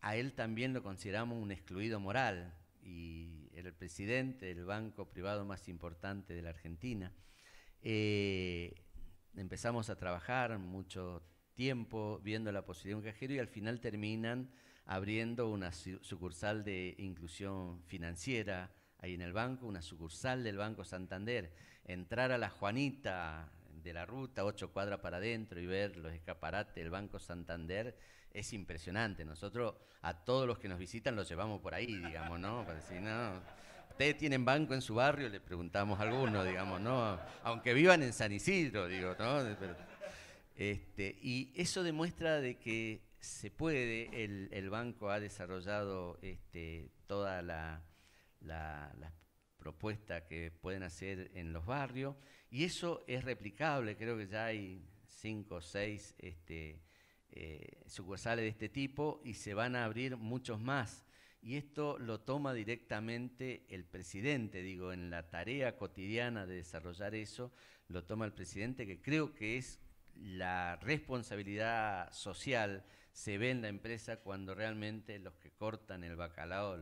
a él también lo consideramos un excluido moral, y era el presidente del banco privado más importante de la Argentina. Empezamos a trabajar mucho tiempo viendo la posibilidad de un cajero y al final terminan abriendo una sucursal de inclusión financiera ahí en el banco, una sucursal del Banco Santander. Entrar a La Juanita de la ruta, 8 cuadras para adentro, y ver los escaparates del Banco Santander es impresionante. Nosotros a todos los que nos visitan los llevamos por ahí, digamos, ¿no? Para decir, no, ¿ustedes tienen banco en su barrio? Le preguntamos a algunos, digamos, ¿no? Aunque vivan en San Isidro, digo, ¿no? Pero, y eso demuestra de que se puede. El banco ha desarrollado toda la propuesta que pueden hacer en los barrios, y eso es replicable. Creo que ya hay 5 o 6 sucursales de este tipo y se van a abrir muchos más. Y esto lo toma directamente el presidente, digo, en la tarea cotidiana de desarrollar eso, lo toma el presidente, que creo que es la responsabilidad social, se ve en la empresa cuando realmente los que cortan el bacalao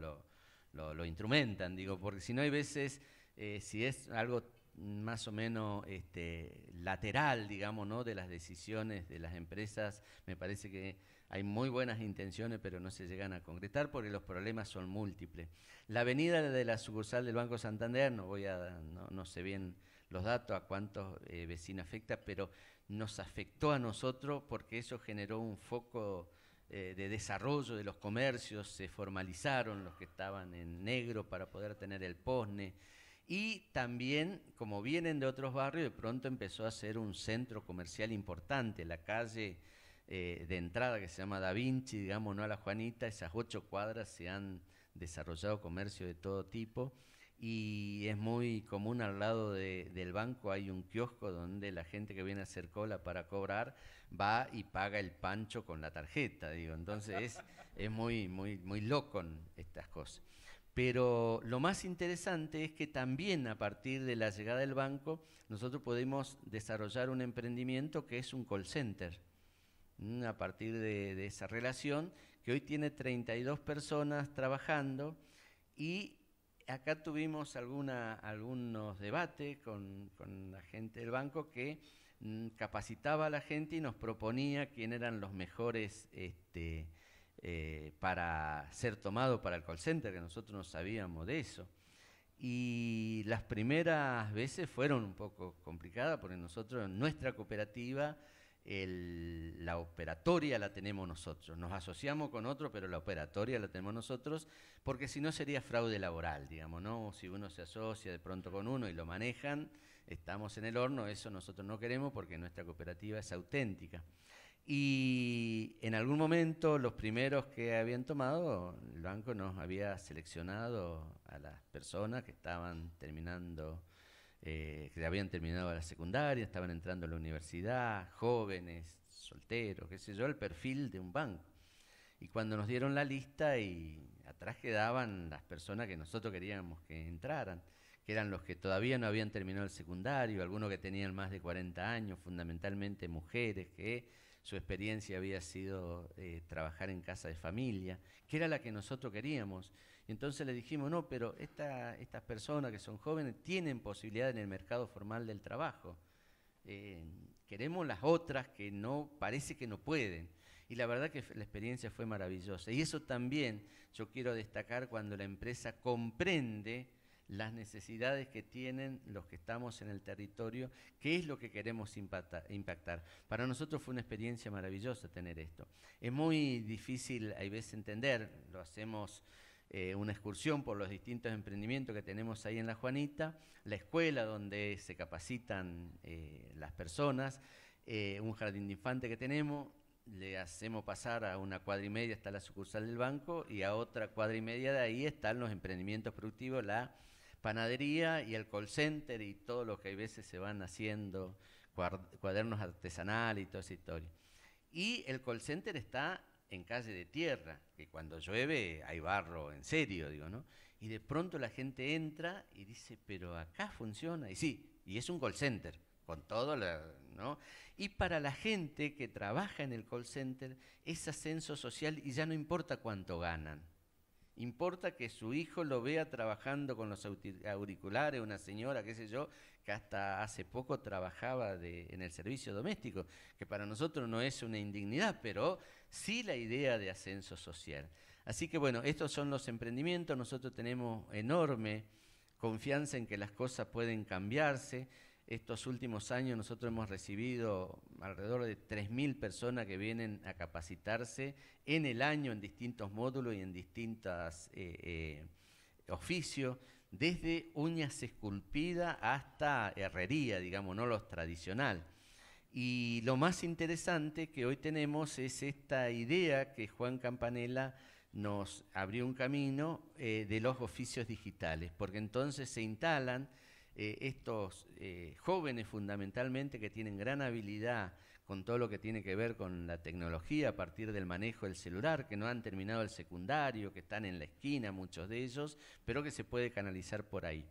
lo instrumentan, digo, porque si no hay veces, si es algo más o menos lateral, digamos, ¿no?, de las decisiones de las empresas, me parece que hay muy buenas intenciones, pero no se llegan a concretar porque los problemas son múltiples. La avenida de la sucursal del Banco Santander, no sé bien los datos a cuántos vecinos afecta, pero nos afectó a nosotros porque eso generó un foco de desarrollo de los comercios, se formalizaron los que estaban en negro para poder tener el POSNE. Y también, como vienen de otros barrios, de pronto empezó a ser un centro comercial importante. La calle de entrada, que se llama Da Vinci, digamos, no a La Juanita, esas 8 cuadras se han desarrollado comercio de todo tipo. Y es muy común, al lado del banco hay un kiosco donde la gente que viene a hacer cola para cobrar va y paga el pancho con la tarjeta, digo. Entonces es muy loco estas cosas. Pero lo más interesante es que también a partir de la llegada del banco nosotros podemos desarrollar un emprendimiento que es un call center. A partir de esa relación, que hoy tiene 32 personas trabajando, y acá tuvimos algunos debates con la gente del banco que capacitaba a la gente y nos proponía quién eran los mejores para ser tomado para el call center, que nosotros no sabíamos de eso. Y las primeras veces fueron un poco complicadas porque nosotros, en nuestra cooperativa, la operatoria la tenemos nosotros. Nos asociamos con otro, pero la operatoria la tenemos nosotros, porque si no sería fraude laboral, digamos, ¿no? Si uno se asocia de pronto con uno y lo manejan, estamos en el horno, eso nosotros no queremos porque nuestra cooperativa es auténtica. Y en algún momento los primeros que habían tomado, el banco nos había seleccionado a las personas que estaban terminando, que habían terminado la secundaria, estaban entrando a la universidad, jóvenes, solteros, qué sé yo, el perfil de un banco. Y cuando nos dieron la lista y atrás quedaban las personas que nosotros queríamos que entraran, que eran los que todavía no habían terminado el secundario, algunos que tenían más de 40 años, fundamentalmente mujeres, que su experiencia había sido trabajar en casa de familia, que era la que nosotros queríamos. Y entonces le dijimos, no, pero estas personas que son jóvenes tienen posibilidad en el mercado formal del trabajo. Queremos las otras que no, parece que no pueden. Y la verdad que la experiencia fue maravillosa. Y eso también yo quiero destacar cuando la empresa comprende las necesidades que tienen los que estamos en el territorio, qué es lo que queremos impactar. Para nosotros fue una experiencia maravillosa tener esto. Es muy difícil, hay veces, entender, lo hacemos una excursión por los distintos emprendimientos que tenemos ahí en La Juanita, la escuela donde se capacitan las personas, un jardín de infantes que tenemos, le hacemos pasar a una cuadra y media hasta la sucursal del banco y a otra cuadra y media de ahí están los emprendimientos productivos, la panadería y el call center y todo lo que a veces se van haciendo, cuadernos artesanales y toda esa historia. Y el call center está en calle de tierra, que cuando llueve hay barro en serio, digo, ¿no? Y de pronto la gente entra y dice, pero acá funciona. Y sí, y es un call center, con todo, ¿no? Y para la gente que trabaja en el call center es ascenso social y ya no importa cuánto ganan. Importa que su hijo lo vea trabajando con los auriculares, una señora, qué sé yo, que hasta hace poco trabajaba en el servicio doméstico, que para nosotros no es una indignidad, pero sí la idea de ascenso social. Así que bueno, estos son los emprendimientos, nosotros tenemos enorme confianza en que las cosas pueden cambiarse. Estos últimos años nosotros hemos recibido alrededor de 3.000 personas que vienen a capacitarse en el año en distintos módulos y en distintos oficios, desde uñas esculpidas hasta herrería, digamos, no lo tradicional. Y lo más interesante que hoy tenemos es esta idea que Juan Campanella nos abrió un camino de los oficios digitales, porque entonces se instalan estos jóvenes fundamentalmente que tienen gran habilidad con todo lo que tiene que ver con la tecnología a partir del manejo del celular, que no han terminado el secundario, que están en la esquina muchos de ellos, pero que se puede canalizar por ahí.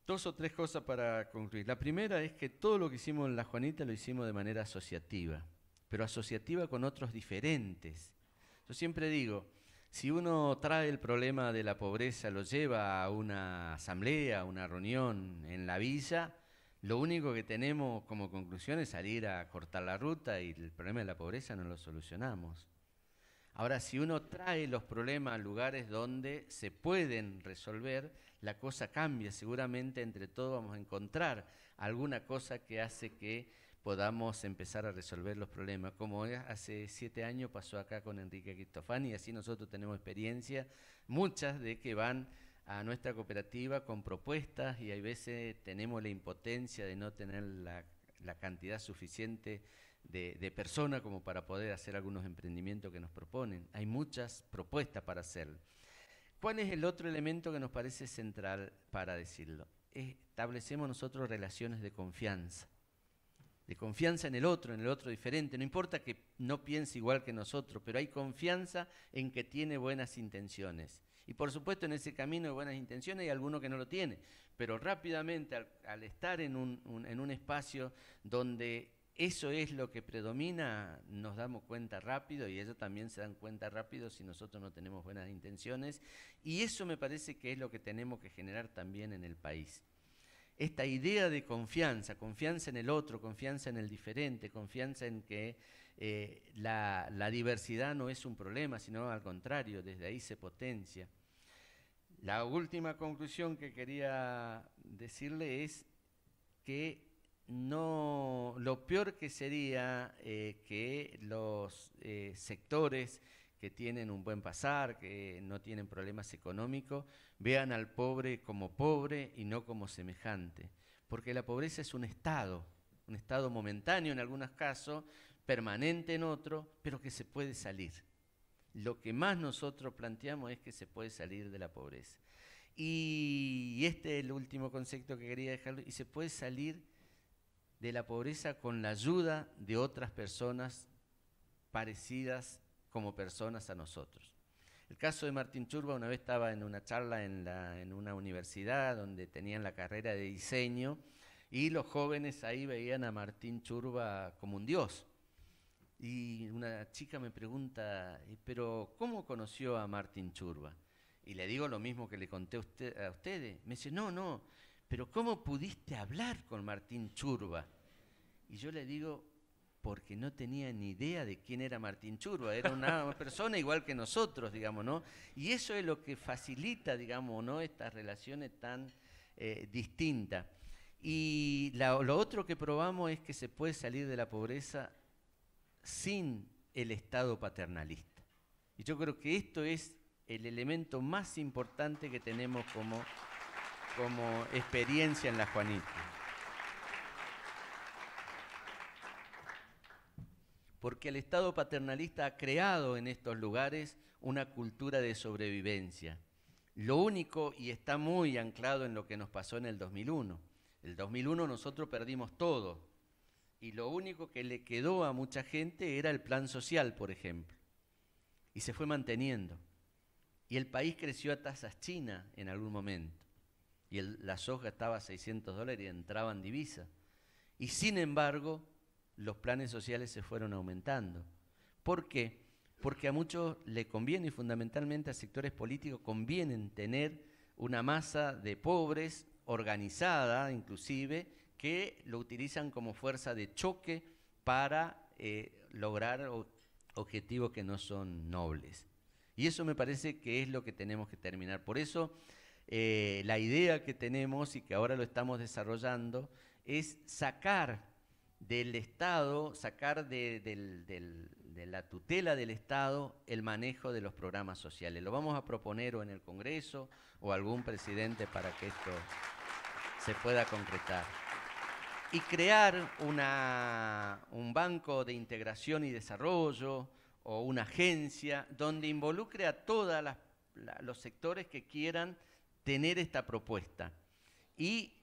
2 o 3 cosas para concluir. La primera es que todo lo que hicimos en La Juanita lo hicimos de manera asociativa, pero asociativa con otros diferentes. Yo siempre digo, si uno trae el problema de la pobreza, lo lleva a una asamblea, a una reunión en la villa, lo único que tenemos como conclusión es salir a cortar la ruta y el problema de la pobreza no lo solucionamos. Ahora, si uno trae los problemas a lugares donde se pueden resolver, la cosa cambia. Seguramente entre todos vamos a encontrar alguna cosa que hace que podamos empezar a resolver los problemas, como hace 7 años pasó acá con Enrique Cristofani, y así nosotros tenemos experiencia, muchas de que van a nuestra cooperativa con propuestas y hay veces tenemos la impotencia de no tener la cantidad suficiente de personas como para poder hacer algunos emprendimientos que nos proponen. Hay muchas propuestas para hacerlo. ¿Cuál es el otro elemento que nos parece central para decirlo? Establecemos nosotros relaciones de confianza en el otro diferente. No importa que no piense igual que nosotros, pero hay confianza en que tiene buenas intenciones. Y por supuesto en ese camino de buenas intenciones hay alguno que no lo tiene, pero rápidamente al estar en un espacio donde eso es lo que predomina, nos damos cuenta rápido y ellos también se dan cuenta rápido si nosotros no tenemos buenas intenciones. Y eso me parece que es lo que tenemos que generar también en el país. Esta idea de confianza en el otro, confianza en el diferente, confianza en que la diversidad no es un problema, sino al contrario, desde ahí se potencia. La última conclusión que quería decirle es que lo peor que sería que los sectores que tienen un buen pasar, que no tienen problemas económicos, vean al pobre como pobre y no como semejante. Porque la pobreza es un estado momentáneo en algunos casos, permanente en otros, pero que se puede salir. Lo que más nosotros planteamos es que se puede salir de la pobreza. Y este es el último concepto que quería dejarlo, y se puede salir de la pobreza con la ayuda de otras personas parecidas como personas a nosotros. El caso de Martín Churba, una vez estaba en una charla en una universidad donde tenían la carrera de diseño y los jóvenes ahí veían a Martín Churba como un dios. Y una chica me pregunta, ¿pero cómo conoció a Martín Churba? Y le digo lo mismo que le conté a ustedes. Me dice, no, pero ¿cómo pudiste hablar con Martín Churba? Y yo le digo, porque no tenía ni idea de quién era Martín Churba, era una persona igual que nosotros, digamos, ¿no? Y eso es lo que facilita, digamos, ¿no?, estas relaciones tan distintas. Y lo otro que probamos es que se puede salir de la pobreza sin el Estado paternalista. Y yo creo que esto es el elemento más importante que tenemos como experiencia en la Juanita. Porque el Estado paternalista ha creado en estos lugares una cultura de sobrevivencia. Lo único, y está muy anclado en lo que nos pasó en el 2001. El 2001 nosotros perdimos todo, y lo único que le quedó a mucha gente era el plan social, por ejemplo, y se fue manteniendo. Y el país creció a tasas chinas en algún momento, y la soja estaba a $600 y entraban divisas. Y sin embargo, los planes sociales se fueron aumentando. ¿Por qué? Porque a muchos le conviene, y fundamentalmente a sectores políticos convienen tener una masa de pobres organizada, inclusive, que lo utilizan como fuerza de choque para lograr objetivos que no son nobles. Y eso me parece que es lo que tenemos que terminar. Por eso la idea que tenemos y que ahora lo estamos desarrollando es sacar del Estado, sacar de la tutela del Estado el manejo de los programas sociales. Lo vamos a proponer o en el Congreso o algún presidente para que esto se pueda concretar. Y crear un banco de integración y desarrollo o una agencia donde involucre a todos los sectores que quieran tener esta propuesta. Y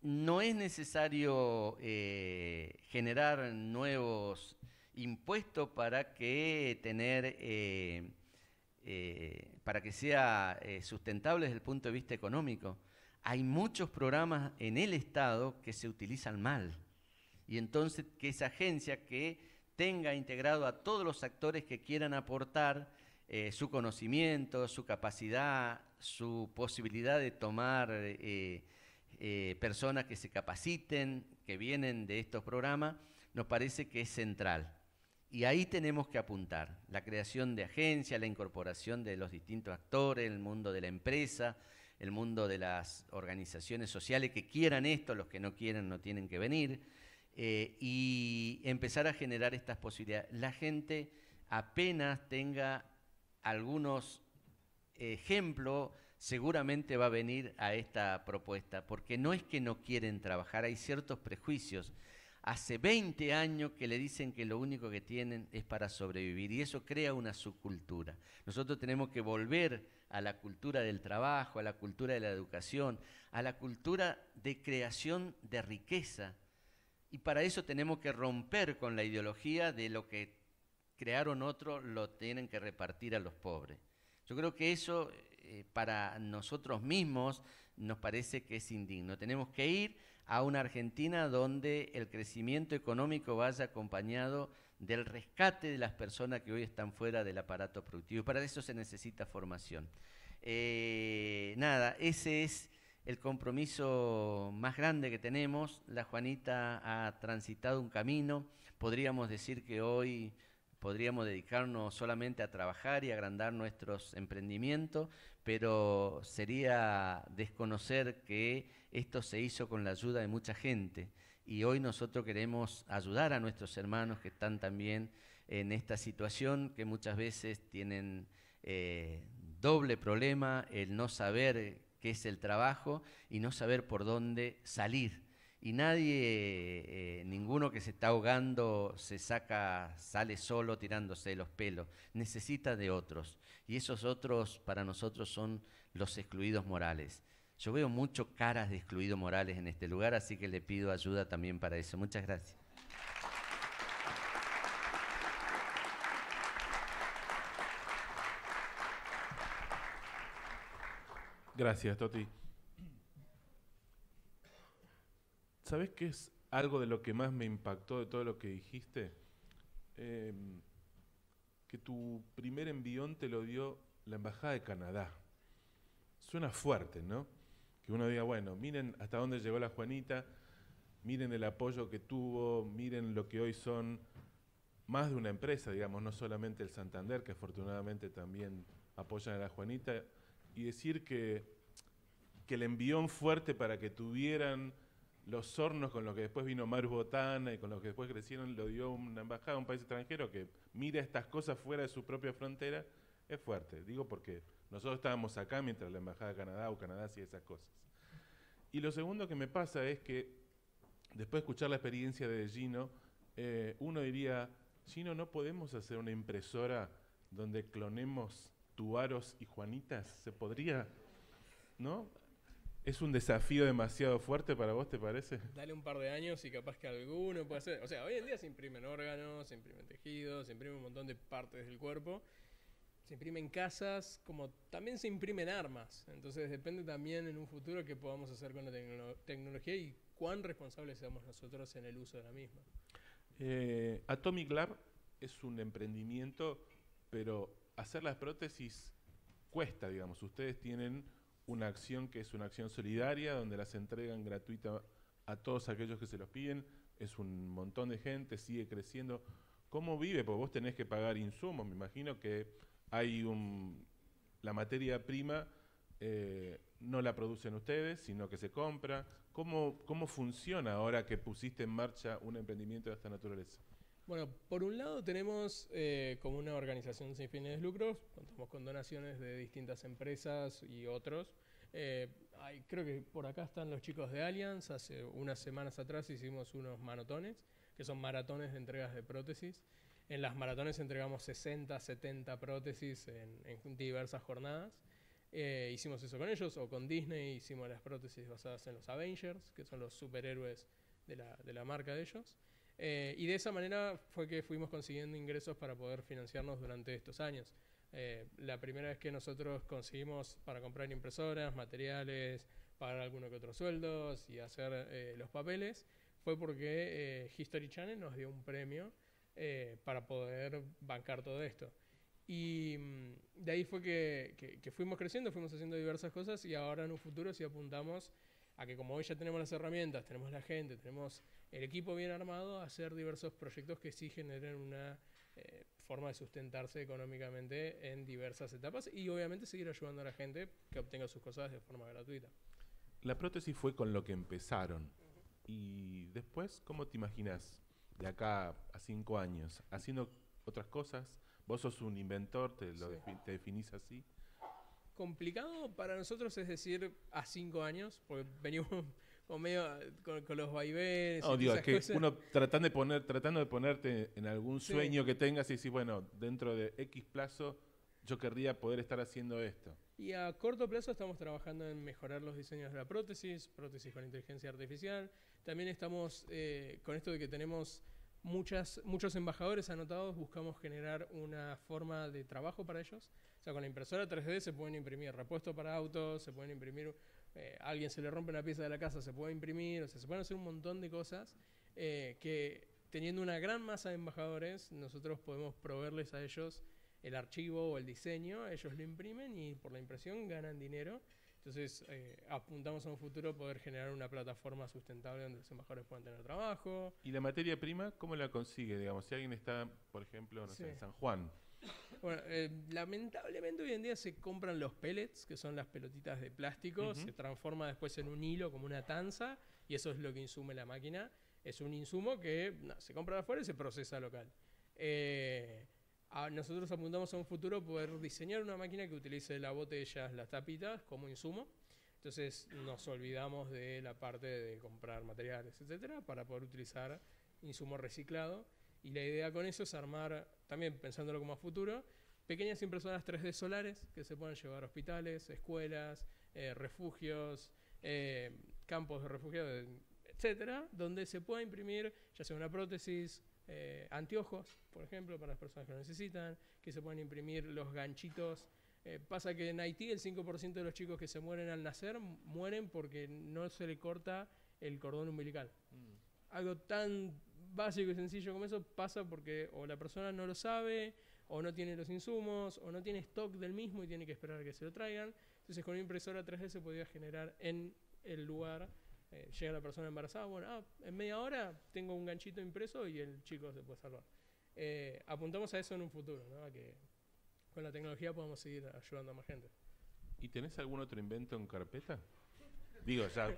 no es necesario generar nuevos impuestos para que sea sustentable desde el punto de vista económico. Hay muchos programas en el Estado que se utilizan mal. Y entonces que esa agencia que tenga integrado a todos los actores que quieran aportar su conocimiento, su capacidad, su posibilidad de tomar personas que se capaciten, que vienen de estos programas, nos parece que es central. Y ahí tenemos que apuntar. La creación de agencias, la incorporación de los distintos actores, el mundo de la empresa, el mundo de las organizaciones sociales que quieran esto, los que no quieran no tienen que venir, y empezar a generar estas posibilidades. La gente apenas tenga algunos ejemplos, seguramente va a venir a esta propuesta, porque no es que no quieren trabajar, hay ciertos prejuicios. Hace 20 años que le dicen que lo único que tienen es para sobrevivir, y eso crea una subcultura. Nosotros tenemos que volver a la cultura del trabajo, a la cultura de la educación, a la cultura de creación de riqueza. Y para eso tenemos que romper con la ideología de lo que crearon otros, lo tienen que repartir a los pobres. Yo creo que eso para nosotros mismos nos parece que es indigno. Tenemos que ir a una Argentina donde el crecimiento económico vaya acompañado del rescate de las personas que hoy están fuera del aparato productivo. Y para eso se necesita formación. Ese es el compromiso más grande que tenemos. La Juanita ha transitado un camino. Podríamos decir que hoy podríamos dedicarnos solamente a trabajar y agrandar nuestros emprendimientos, pero sería desconocer que esto se hizo con la ayuda de mucha gente. Y hoy nosotros queremos ayudar a nuestros hermanos que están también en esta situación, que muchas veces tienen doble problema, el no saber qué es el trabajo y no saber por dónde salir. Y nadie, ninguno que se está ahogando sale solo tirándose de los pelos. Necesita de otros. Y esos otros para nosotros son los excluidos morales. Yo veo mucho caras de excluidos morales en este lugar, así que le pido ayuda también para eso. Muchas gracias. Gracias, Toti. ¿Sabés qué es algo de lo que más me impactó de todo lo que dijiste? Que tu primer envión te lo dio la Embajada de Canadá. Suena fuerte, ¿no? Que uno diga, bueno, miren hasta dónde llegó la Juanita, miren el apoyo que tuvo, miren lo que hoy son más de una empresa, digamos, no solamente el Santander, que afortunadamente también apoyan a la Juanita, y decir que el envión fuerte para que tuvieran los hornos con los que después vino Maru Botana y con los que después crecieron lo dio una embajada, un país extranjero que mira estas cosas fuera de su propia frontera, es fuerte. Digo porque nosotros estábamos acá mientras la Embajada de Canadá o Canadá hacía esas cosas. Y lo segundo que me pasa es que después de escuchar la experiencia de Gino, uno diría, Gino, ¿no podemos hacer una impresora donde clonemos Tuaros y Juanitas? ¿Se podría? ¿No? ¿Es un desafío demasiado fuerte para vos, te parece? Dale un par de años y capaz que alguno puede hacer. O sea, hoy en día se imprimen órganos, se imprimen tejidos, se imprimen un montón de partes del cuerpo. Se imprimen casas, como también se imprimen armas. Entonces depende también en un futuro qué podamos hacer con la tecnología y cuán responsables seamos nosotros en el uso de la misma. Atomic Lab es un emprendimiento, pero hacer las prótesis cuesta, digamos. Ustedes tienen una acción que es una acción solidaria, donde las entregan gratuita a todos aquellos que se los piden. Es un montón de gente, sigue creciendo. ¿Cómo vive? Porque vos tenés que pagar insumos. Me imagino que hay la materia prima no la producen ustedes, sino que se compra. ¿Cómo funciona ahora que pusiste en marcha un emprendimiento de esta naturaleza? Bueno, por un lado tenemos como una organización sin fines de lucros, contamos con donaciones de distintas empresas y otros. Creo que por acá están los chicos de Allianz. Hace unas semanas atrás hicimos unos maratones, que son maratones de entregas de prótesis. En las maratones entregamos 60, 70 prótesis en diversas jornadas. Hicimos eso con ellos, o con Disney hicimos las prótesis basadas en los Avengers, que son los superhéroes de la marca de ellos. Y de esa manera fue que fuimos consiguiendo ingresos para poder financiarnos durante estos años. La primera vez que nosotros conseguimos para comprar impresoras, materiales, pagar alguno que otros sueldos y hacer los papeles, fue porque History Channel nos dio un premio para poder bancar todo esto. Y de ahí fue que fuimos creciendo, fuimos haciendo diversas cosas y ahora en un futuro sí apuntamos a que como hoy ya tenemos las herramientas, tenemos la gente, tenemos el equipo bien armado, a hacer diversos proyectos que sí generen una forma de sustentarse económicamente en diversas etapas y obviamente seguir ayudando a la gente que obtenga sus cosas de forma gratuita. La prótesis fue con lo que empezaron. Y después, ¿cómo te imaginas de acá a 5 años? ¿Haciendo otras cosas? Vos sos un inventor, te definís así. Complicado para nosotros es decir a 5 años, porque venimos con medio con los vaivenes. No, y digo, esas que cosas. uno tratando de ponerte en algún sueño que tengas y decir, bueno, dentro de X plazo yo querría poder estar haciendo esto. Y a corto plazo estamos trabajando en mejorar los diseños de la prótesis con inteligencia artificial. También estamos con esto de que tenemos muchos embajadores anotados, buscamos generar una forma de trabajo para ellos. O sea, con la impresora 3D se pueden imprimir repuestos para autos, se pueden imprimir, a alguien se le rompe una pieza de la casa, se puede imprimir, o sea, se pueden hacer un montón de cosas que teniendo una gran masa de embajadores, nosotros podemos proveerles a ellos el archivo o el diseño, ellos lo imprimen y por la impresión ganan dinero Entonces, apuntamos a un futuro poder generar una plataforma sustentable donde los embajadores puedan tener trabajo. ¿Y la materia prima cómo la consigue? Digamos, si alguien está, por ejemplo, no sé, en San Juan. Bueno, lamentablemente hoy en día se compran los pellets, que son las pelotitas de plástico, se transforma después en un hilo como una tanza, y eso es lo que insume la máquina. Es un insumo que se compra de afuera y se procesa local. Nosotros apuntamos a un futuro poder diseñar una máquina que utilice las botellas, las tapitas como insumo. Entonces nos olvidamos de la parte de comprar materiales, etcétera, para poder utilizar insumo reciclado. Y la idea con eso es armar, también pensándolo como a futuro, pequeñas impresoras 3D solares que se puedan llevar a hospitales, escuelas, refugios, campos de refugiados, etcétera, donde se pueda imprimir ya sea una prótesis, anteojos, por ejemplo, para las personas que lo necesitan, que se puedan imprimir los ganchitos. Pasa que en Haití el 5% de los chicos que se mueren al nacer mueren porque no se le corta el cordón umbilical. Algo tan básico y sencillo como eso pasa porque o la persona no lo sabe, o no tiene los insumos, o no tiene stock del mismo y tiene que esperar a que se lo traigan. Entonces con una impresora 3D se podía generar en el lugar. Llega la persona embarazada, bueno, en media hora tengo un ganchito impreso y el chico se puede salvar. Apuntamos a eso en un futuro, ¿no? A que con la tecnología podamos seguir ayudando a más gente. ¿Y tenés algún otro invento en carpeta? Digo, ya,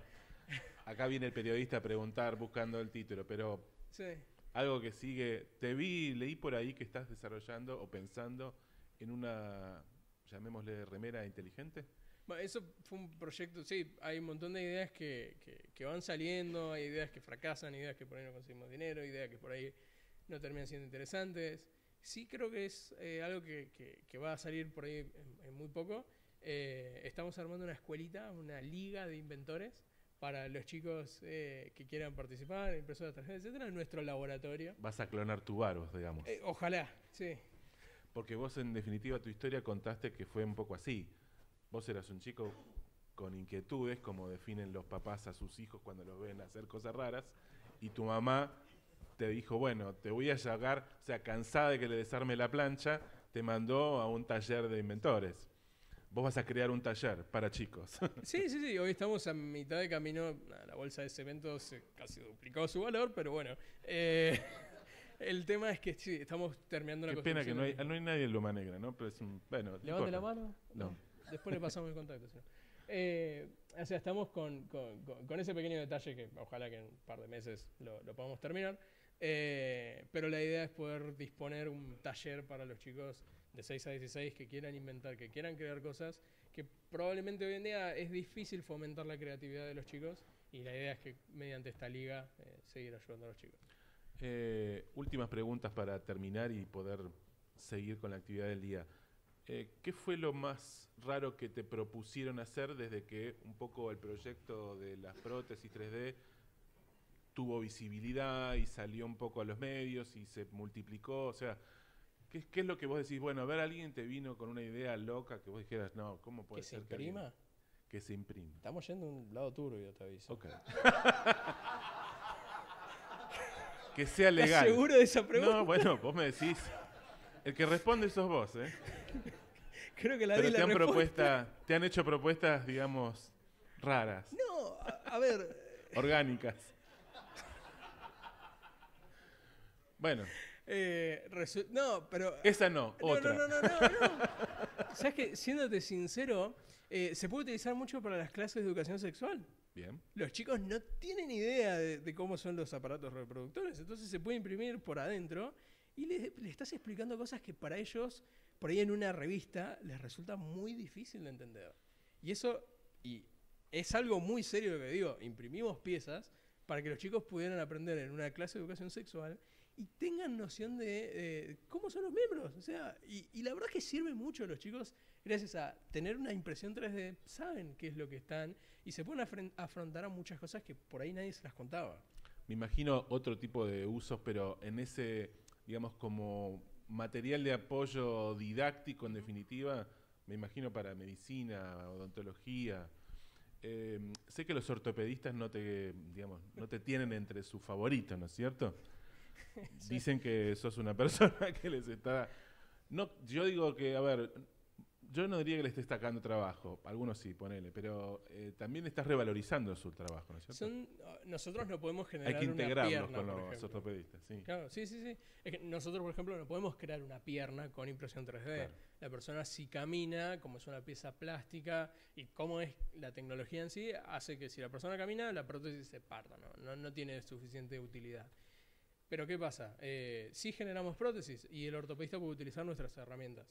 acá viene el periodista a preguntar buscando el título, pero sí. Algo que sigue, leí por ahí que estás desarrollando o pensando en una, llamémosle, remera inteligente. Bueno, eso fue un proyecto, sí, hay un montón de ideas que van saliendo, hay ideas que fracasan, ideas que por ahí no conseguimos dinero, ideas que por ahí no terminan siendo interesantes. Sí creo que es algo que va a salir por ahí en muy poco. Estamos armando una escuelita, una liga de inventores para los chicos que quieran participar, impresoras 3D, etcétera, en nuestro laboratorio. Vas a clonar tu Varos, digamos. Ojalá, sí. Porque vos, en definitiva, tu historia contaste que fue un poco así. Vos eras un chico con inquietudes, como definen los papás a sus hijos cuando los ven hacer cosas raras, y tu mamá te dijo, bueno, te voy a llevar, o sea, cansada de que le desarme la plancha, te mandó a un taller de inventores. Vos vas a crear un taller para chicos. Sí, hoy estamos a mitad de camino, la bolsa de cemento casi duplicó su valor, pero bueno, el tema es que sí, estamos terminando la construcción. Qué pena que no hay nadie en Loma Negra, ¿no? Pero es bueno, ¿levante la mano? No. Después le pasamos el contacto. ¿Sí? O sea, estamos con ese pequeño detalle que ojalá que en un par de meses lo podamos terminar. Pero la idea es poder disponer un taller para los chicos de 6 a 16 que quieran inventar, que quieran crear cosas, que probablemente hoy en día es difícil fomentar la creatividad de los chicos, y la idea es que mediante esta liga seguir ayudando a los chicos. Últimas preguntas para terminar y poder seguir con la actividad del día. ¿Qué fue lo más raro que te propusieron hacer desde que un poco el proyecto de las prótesis 3D tuvo visibilidad y salió un poco a los medios y se multiplicó? O sea, ¿qué es lo que vos decís? Bueno, a ver, alguien te vino con una idea loca que vos dijeras, no, ¿cómo puede ser que imprima? Que se imprima. Estamos yendo a un lado turbio, te aviso. Ok. Que sea legal. ¿Estás seguro de esa pregunta? No, bueno, vos me decís. El que responde sos vos, ¿eh? Creo que Pero te han hecho propuestas, digamos, raras. No, a ver. Orgánicas. Bueno. No, pero... Esa no, otra. No. ¿Sabes qué? Siéndote sincero, se puede utilizar mucho para las clases de educación sexual. Bien. Los chicos no tienen idea de cómo son los aparatos reproductores, entonces se puede imprimir por adentro y le estás explicando cosas que para ellos, por ahí en una revista, les resulta muy difícil de entender. Y es algo muy serio lo que digo. Imprimimos piezas para que los chicos pudieran aprender en una clase de educación sexual y tengan noción de cómo son los miembros. O sea, y la verdad es que sirve mucho a los chicos, gracias a tener una impresión 3D, saben qué es lo que están y se pueden afrontar a muchas cosas que por ahí nadie se las contaba. Me imagino otro tipo de usos, pero en ese, digamos, como material de apoyo didáctico, en definitiva, me imagino para medicina, odontología. Sé que los ortopedistas no te tienen entre sus favoritos, ¿no es cierto? Dicen que sos una persona que les está... No, yo digo que, a ver, Yo no diría que le estés sacando trabajo, algunos sí, ponele, pero también estás revalorizando su trabajo, ¿no es cierto? Nosotros no podemos generar Hay que una integrarlos pierna, con por los ejemplo. ortopedistas, sí. Claro, sí. Es que nosotros, por ejemplo, no podemos crear una pierna con impresión 3D. Claro. La persona si camina, como es una pieza plástica y cómo es la tecnología en sí, hace que si la persona camina, la prótesis se parta, no tiene suficiente utilidad. Pero ¿qué pasa? Sí generamos prótesis y el ortopedista puede utilizar nuestras herramientas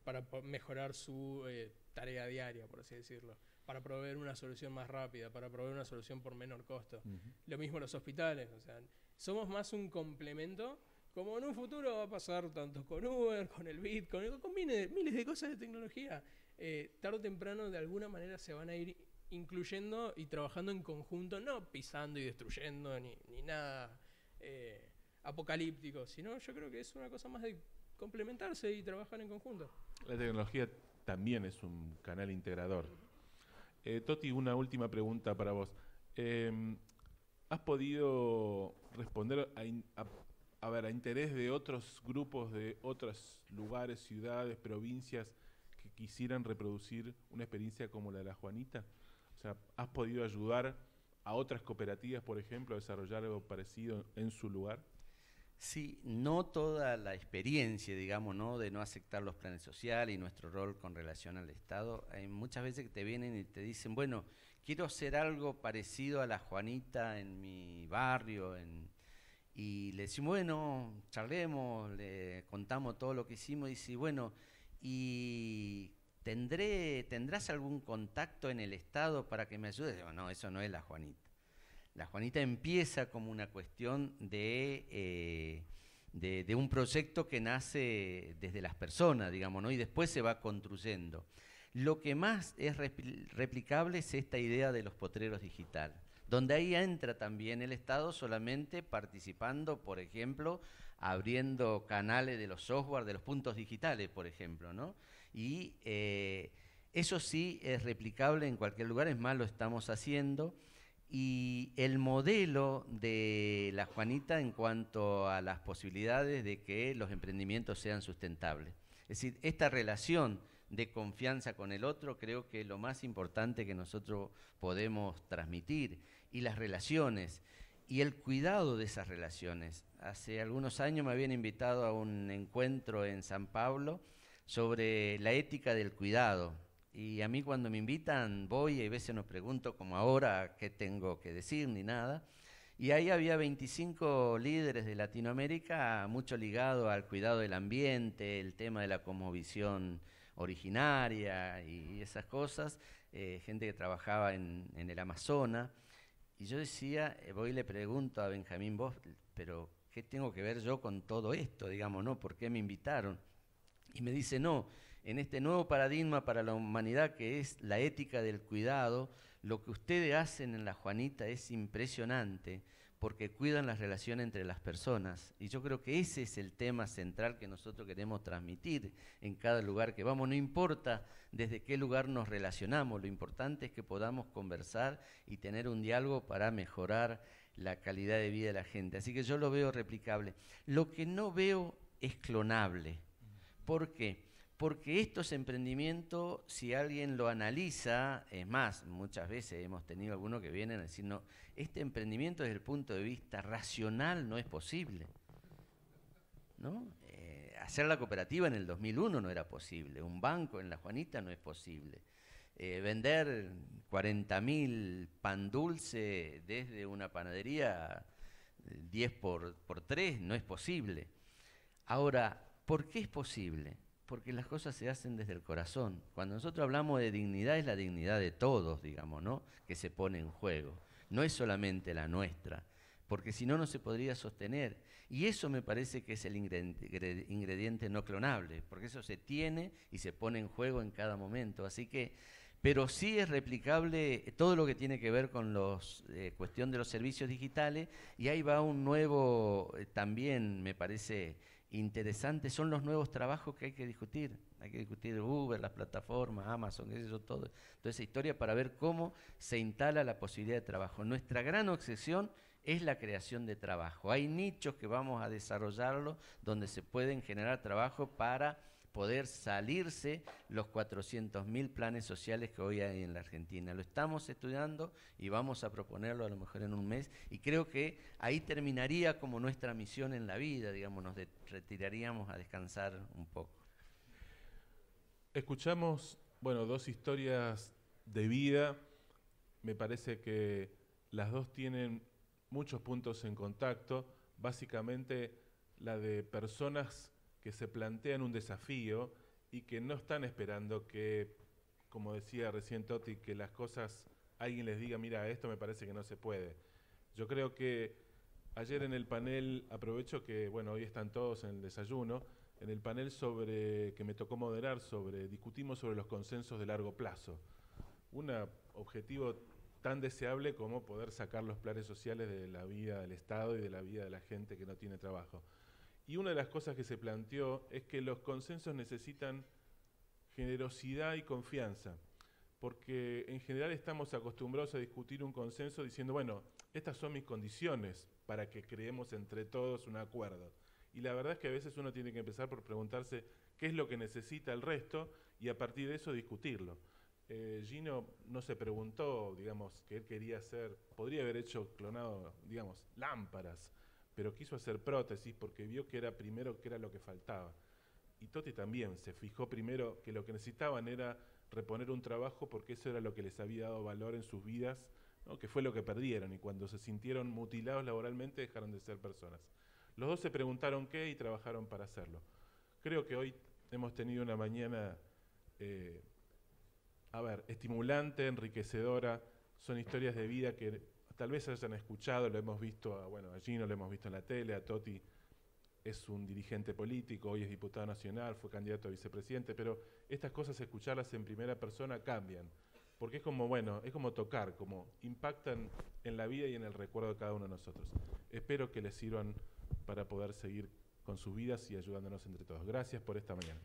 para mejorar su tarea diaria, por así decirlo, para proveer una solución más rápida, para proveer una solución por menor costo. Lo mismo los hospitales, o sea, somos más un complemento, como en un futuro va a pasar tanto con Uber, con el Bitcoin, con miles de cosas de tecnología. Tarde o temprano, de alguna manera, se van a ir incluyendo y trabajando en conjunto, no pisando y destruyendo ni nada apocalíptico, sino yo creo que es una cosa más de complementarse y trabajar en conjunto. La tecnología también es un canal integrador. Toti, una última pregunta para vos. ¿Has podido responder a interés de otros grupos, de otros lugares, ciudades, provincias que quisieran reproducir una experiencia como la de la Juanita? O sea, ¿has podido ayudar a otras cooperativas, por ejemplo, a desarrollar algo parecido en su lugar? Sí, no toda la experiencia, digamos, ¿no?, de no aceptar los planes sociales y nuestro rol con relación al Estado. Hay muchas veces que te vienen y te dicen, bueno, quiero hacer algo parecido a la Juanita en mi barrio, y le decimos, bueno, charlemos, le contamos todo lo que hicimos, y dice, bueno, ¿y tendrás algún contacto en el Estado para que me ayudes? Digo, no, eso no es la Juanita. La Juanita empieza como una cuestión de un proyecto que nace desde las personas, digamos, ¿no? Y después se va construyendo. Lo que más es replicable es esta idea de los potreros digitales, donde ahí entra también el Estado solamente participando, por ejemplo, abriendo canales de los software, de los puntos digitales, por ejemplo, ¿no? Y eso sí es replicable en cualquier lugar, es más, lo estamos haciendo. Y el modelo de la Juanita en cuanto a las posibilidades de que los emprendimientos sean sustentables. Es decir, esta relación de confianza con el otro creo que es lo más importante que nosotros podemos transmitir, y las relaciones y el cuidado de esas relaciones. Hace algunos años me habían invitado a un encuentro en San Pablo sobre la ética del cuidado. Y a mí cuando me invitan voy y a veces no pregunto como ahora qué tengo que decir ni nada. Y ahí había 25 líderes de Latinoamérica, mucho ligado al cuidado del ambiente, el tema de la cosmovisión originaria y esas cosas, gente que trabajaba en el Amazonas. Y yo decía, voy y le pregunto a Benjamín Bosch, pero ¿qué tengo que ver yo con todo esto? Digamos, ¿no? ¿Por qué me invitaron? Y me dice, no, en este nuevo paradigma para la humanidad que es la ética del cuidado, lo que ustedes hacen en la Juanita es impresionante porque cuidan las relaciones entre las personas. Y yo creo que ese es el tema central que nosotros queremos transmitir en cada lugar que vamos. No importa desde qué lugar nos relacionamos, lo importante es que podamos conversar y tener un diálogo para mejorar la calidad de vida de la gente. Así que yo lo veo replicable. Lo que no veo es clonable. ¿Por qué? Porque estos emprendimientos, si alguien lo analiza, es más, muchas veces hemos tenido algunos que vienen a decir, no, este emprendimiento desde el punto de vista racional no es posible, ¿no? Hacer la cooperativa en el 2001 no era posible, un banco en la Juanita no es posible, vender 40.000 pan dulce desde una panadería 10 por 3 no es posible. Ahora, ¿por qué es posible? Porque las cosas se hacen desde el corazón. Cuando nosotros hablamos de dignidad, es la dignidad de todos, digamos, ¿no?, que se pone en juego. No es solamente la nuestra, porque si no, no se podría sostener. Y eso me parece que es el ingrediente no clonable, porque eso se tiene y se pone en juego en cada momento. Así que, pero sí es replicable todo lo que tiene que ver con los cuestión de los servicios digitales, y ahí va un nuevo, también me parece interesante, son los nuevos trabajos que hay que discutir. Hay que discutir Uber, las plataformas, Amazon, qué sé yo, todo, toda esa historia para ver cómo se instala la posibilidad de trabajo. Nuestra gran obsesión es la creación de trabajo. Hay nichos que vamos a desarrollarlo donde se pueden generar trabajo para poder salirse los 400.000 planes sociales que hoy hay en la Argentina. Lo estamos estudiando y vamos a proponerlo a lo mejor en un mes, y creo que ahí terminaría como nuestra misión en la vida, digamos, nos retiraríamos a descansar un poco. Escuchamos, bueno, dos historias de vida. Me parece que las dos tienen muchos puntos en contacto. Básicamente la de personas que se plantean un desafío y que no están esperando que, como decía recién Toti, que las cosas, alguien les diga, mira, esto me parece que no se puede. Yo creo que ayer en el panel, aprovecho que, bueno, hoy están todos en el desayuno, en el panel que me tocó moderar, discutimos sobre los consensos de largo plazo. Un objetivo tan deseable como poder sacar los planes sociales de la vida del Estado y de la vida de la gente que no tiene trabajo. Y una de las cosas que se planteó es que los consensos necesitan generosidad y confianza, porque en general estamos acostumbrados a discutir un consenso diciendo, bueno, estas son mis condiciones para que creemos entre todos un acuerdo. Y la verdad es que a veces uno tiene que empezar por preguntarse qué es lo que necesita el resto y a partir de eso discutirlo. Gino no se preguntó, digamos, que él quería hacer, podría haber hecho clonado, digamos, lámparas, pero quiso hacer prótesis porque vio que era primero que era lo que faltaba. Y Toti también se fijó primero que lo que necesitaban era reponer un trabajo porque eso era lo que les había dado valor en sus vidas, ¿no? Que fue lo que perdieron, y cuando se sintieron mutilados laboralmente dejaron de ser personas. Los dos se preguntaron qué y trabajaron para hacerlo. Creo que hoy hemos tenido una mañana estimulante, enriquecedora. Son historias de vida que tal vez hayan escuchado, lo hemos visto, a Gino lo hemos visto en la tele, a Toti es un dirigente político, hoy es diputado nacional, fue candidato a vicepresidente, pero estas cosas, escucharlas en primera persona, cambian. Porque es como, es como tocar, como impactan en la vida y en el recuerdo de cada uno de nosotros. Espero que les sirvan para poder seguir con sus vidas y ayudándonos entre todos. Gracias por esta mañana.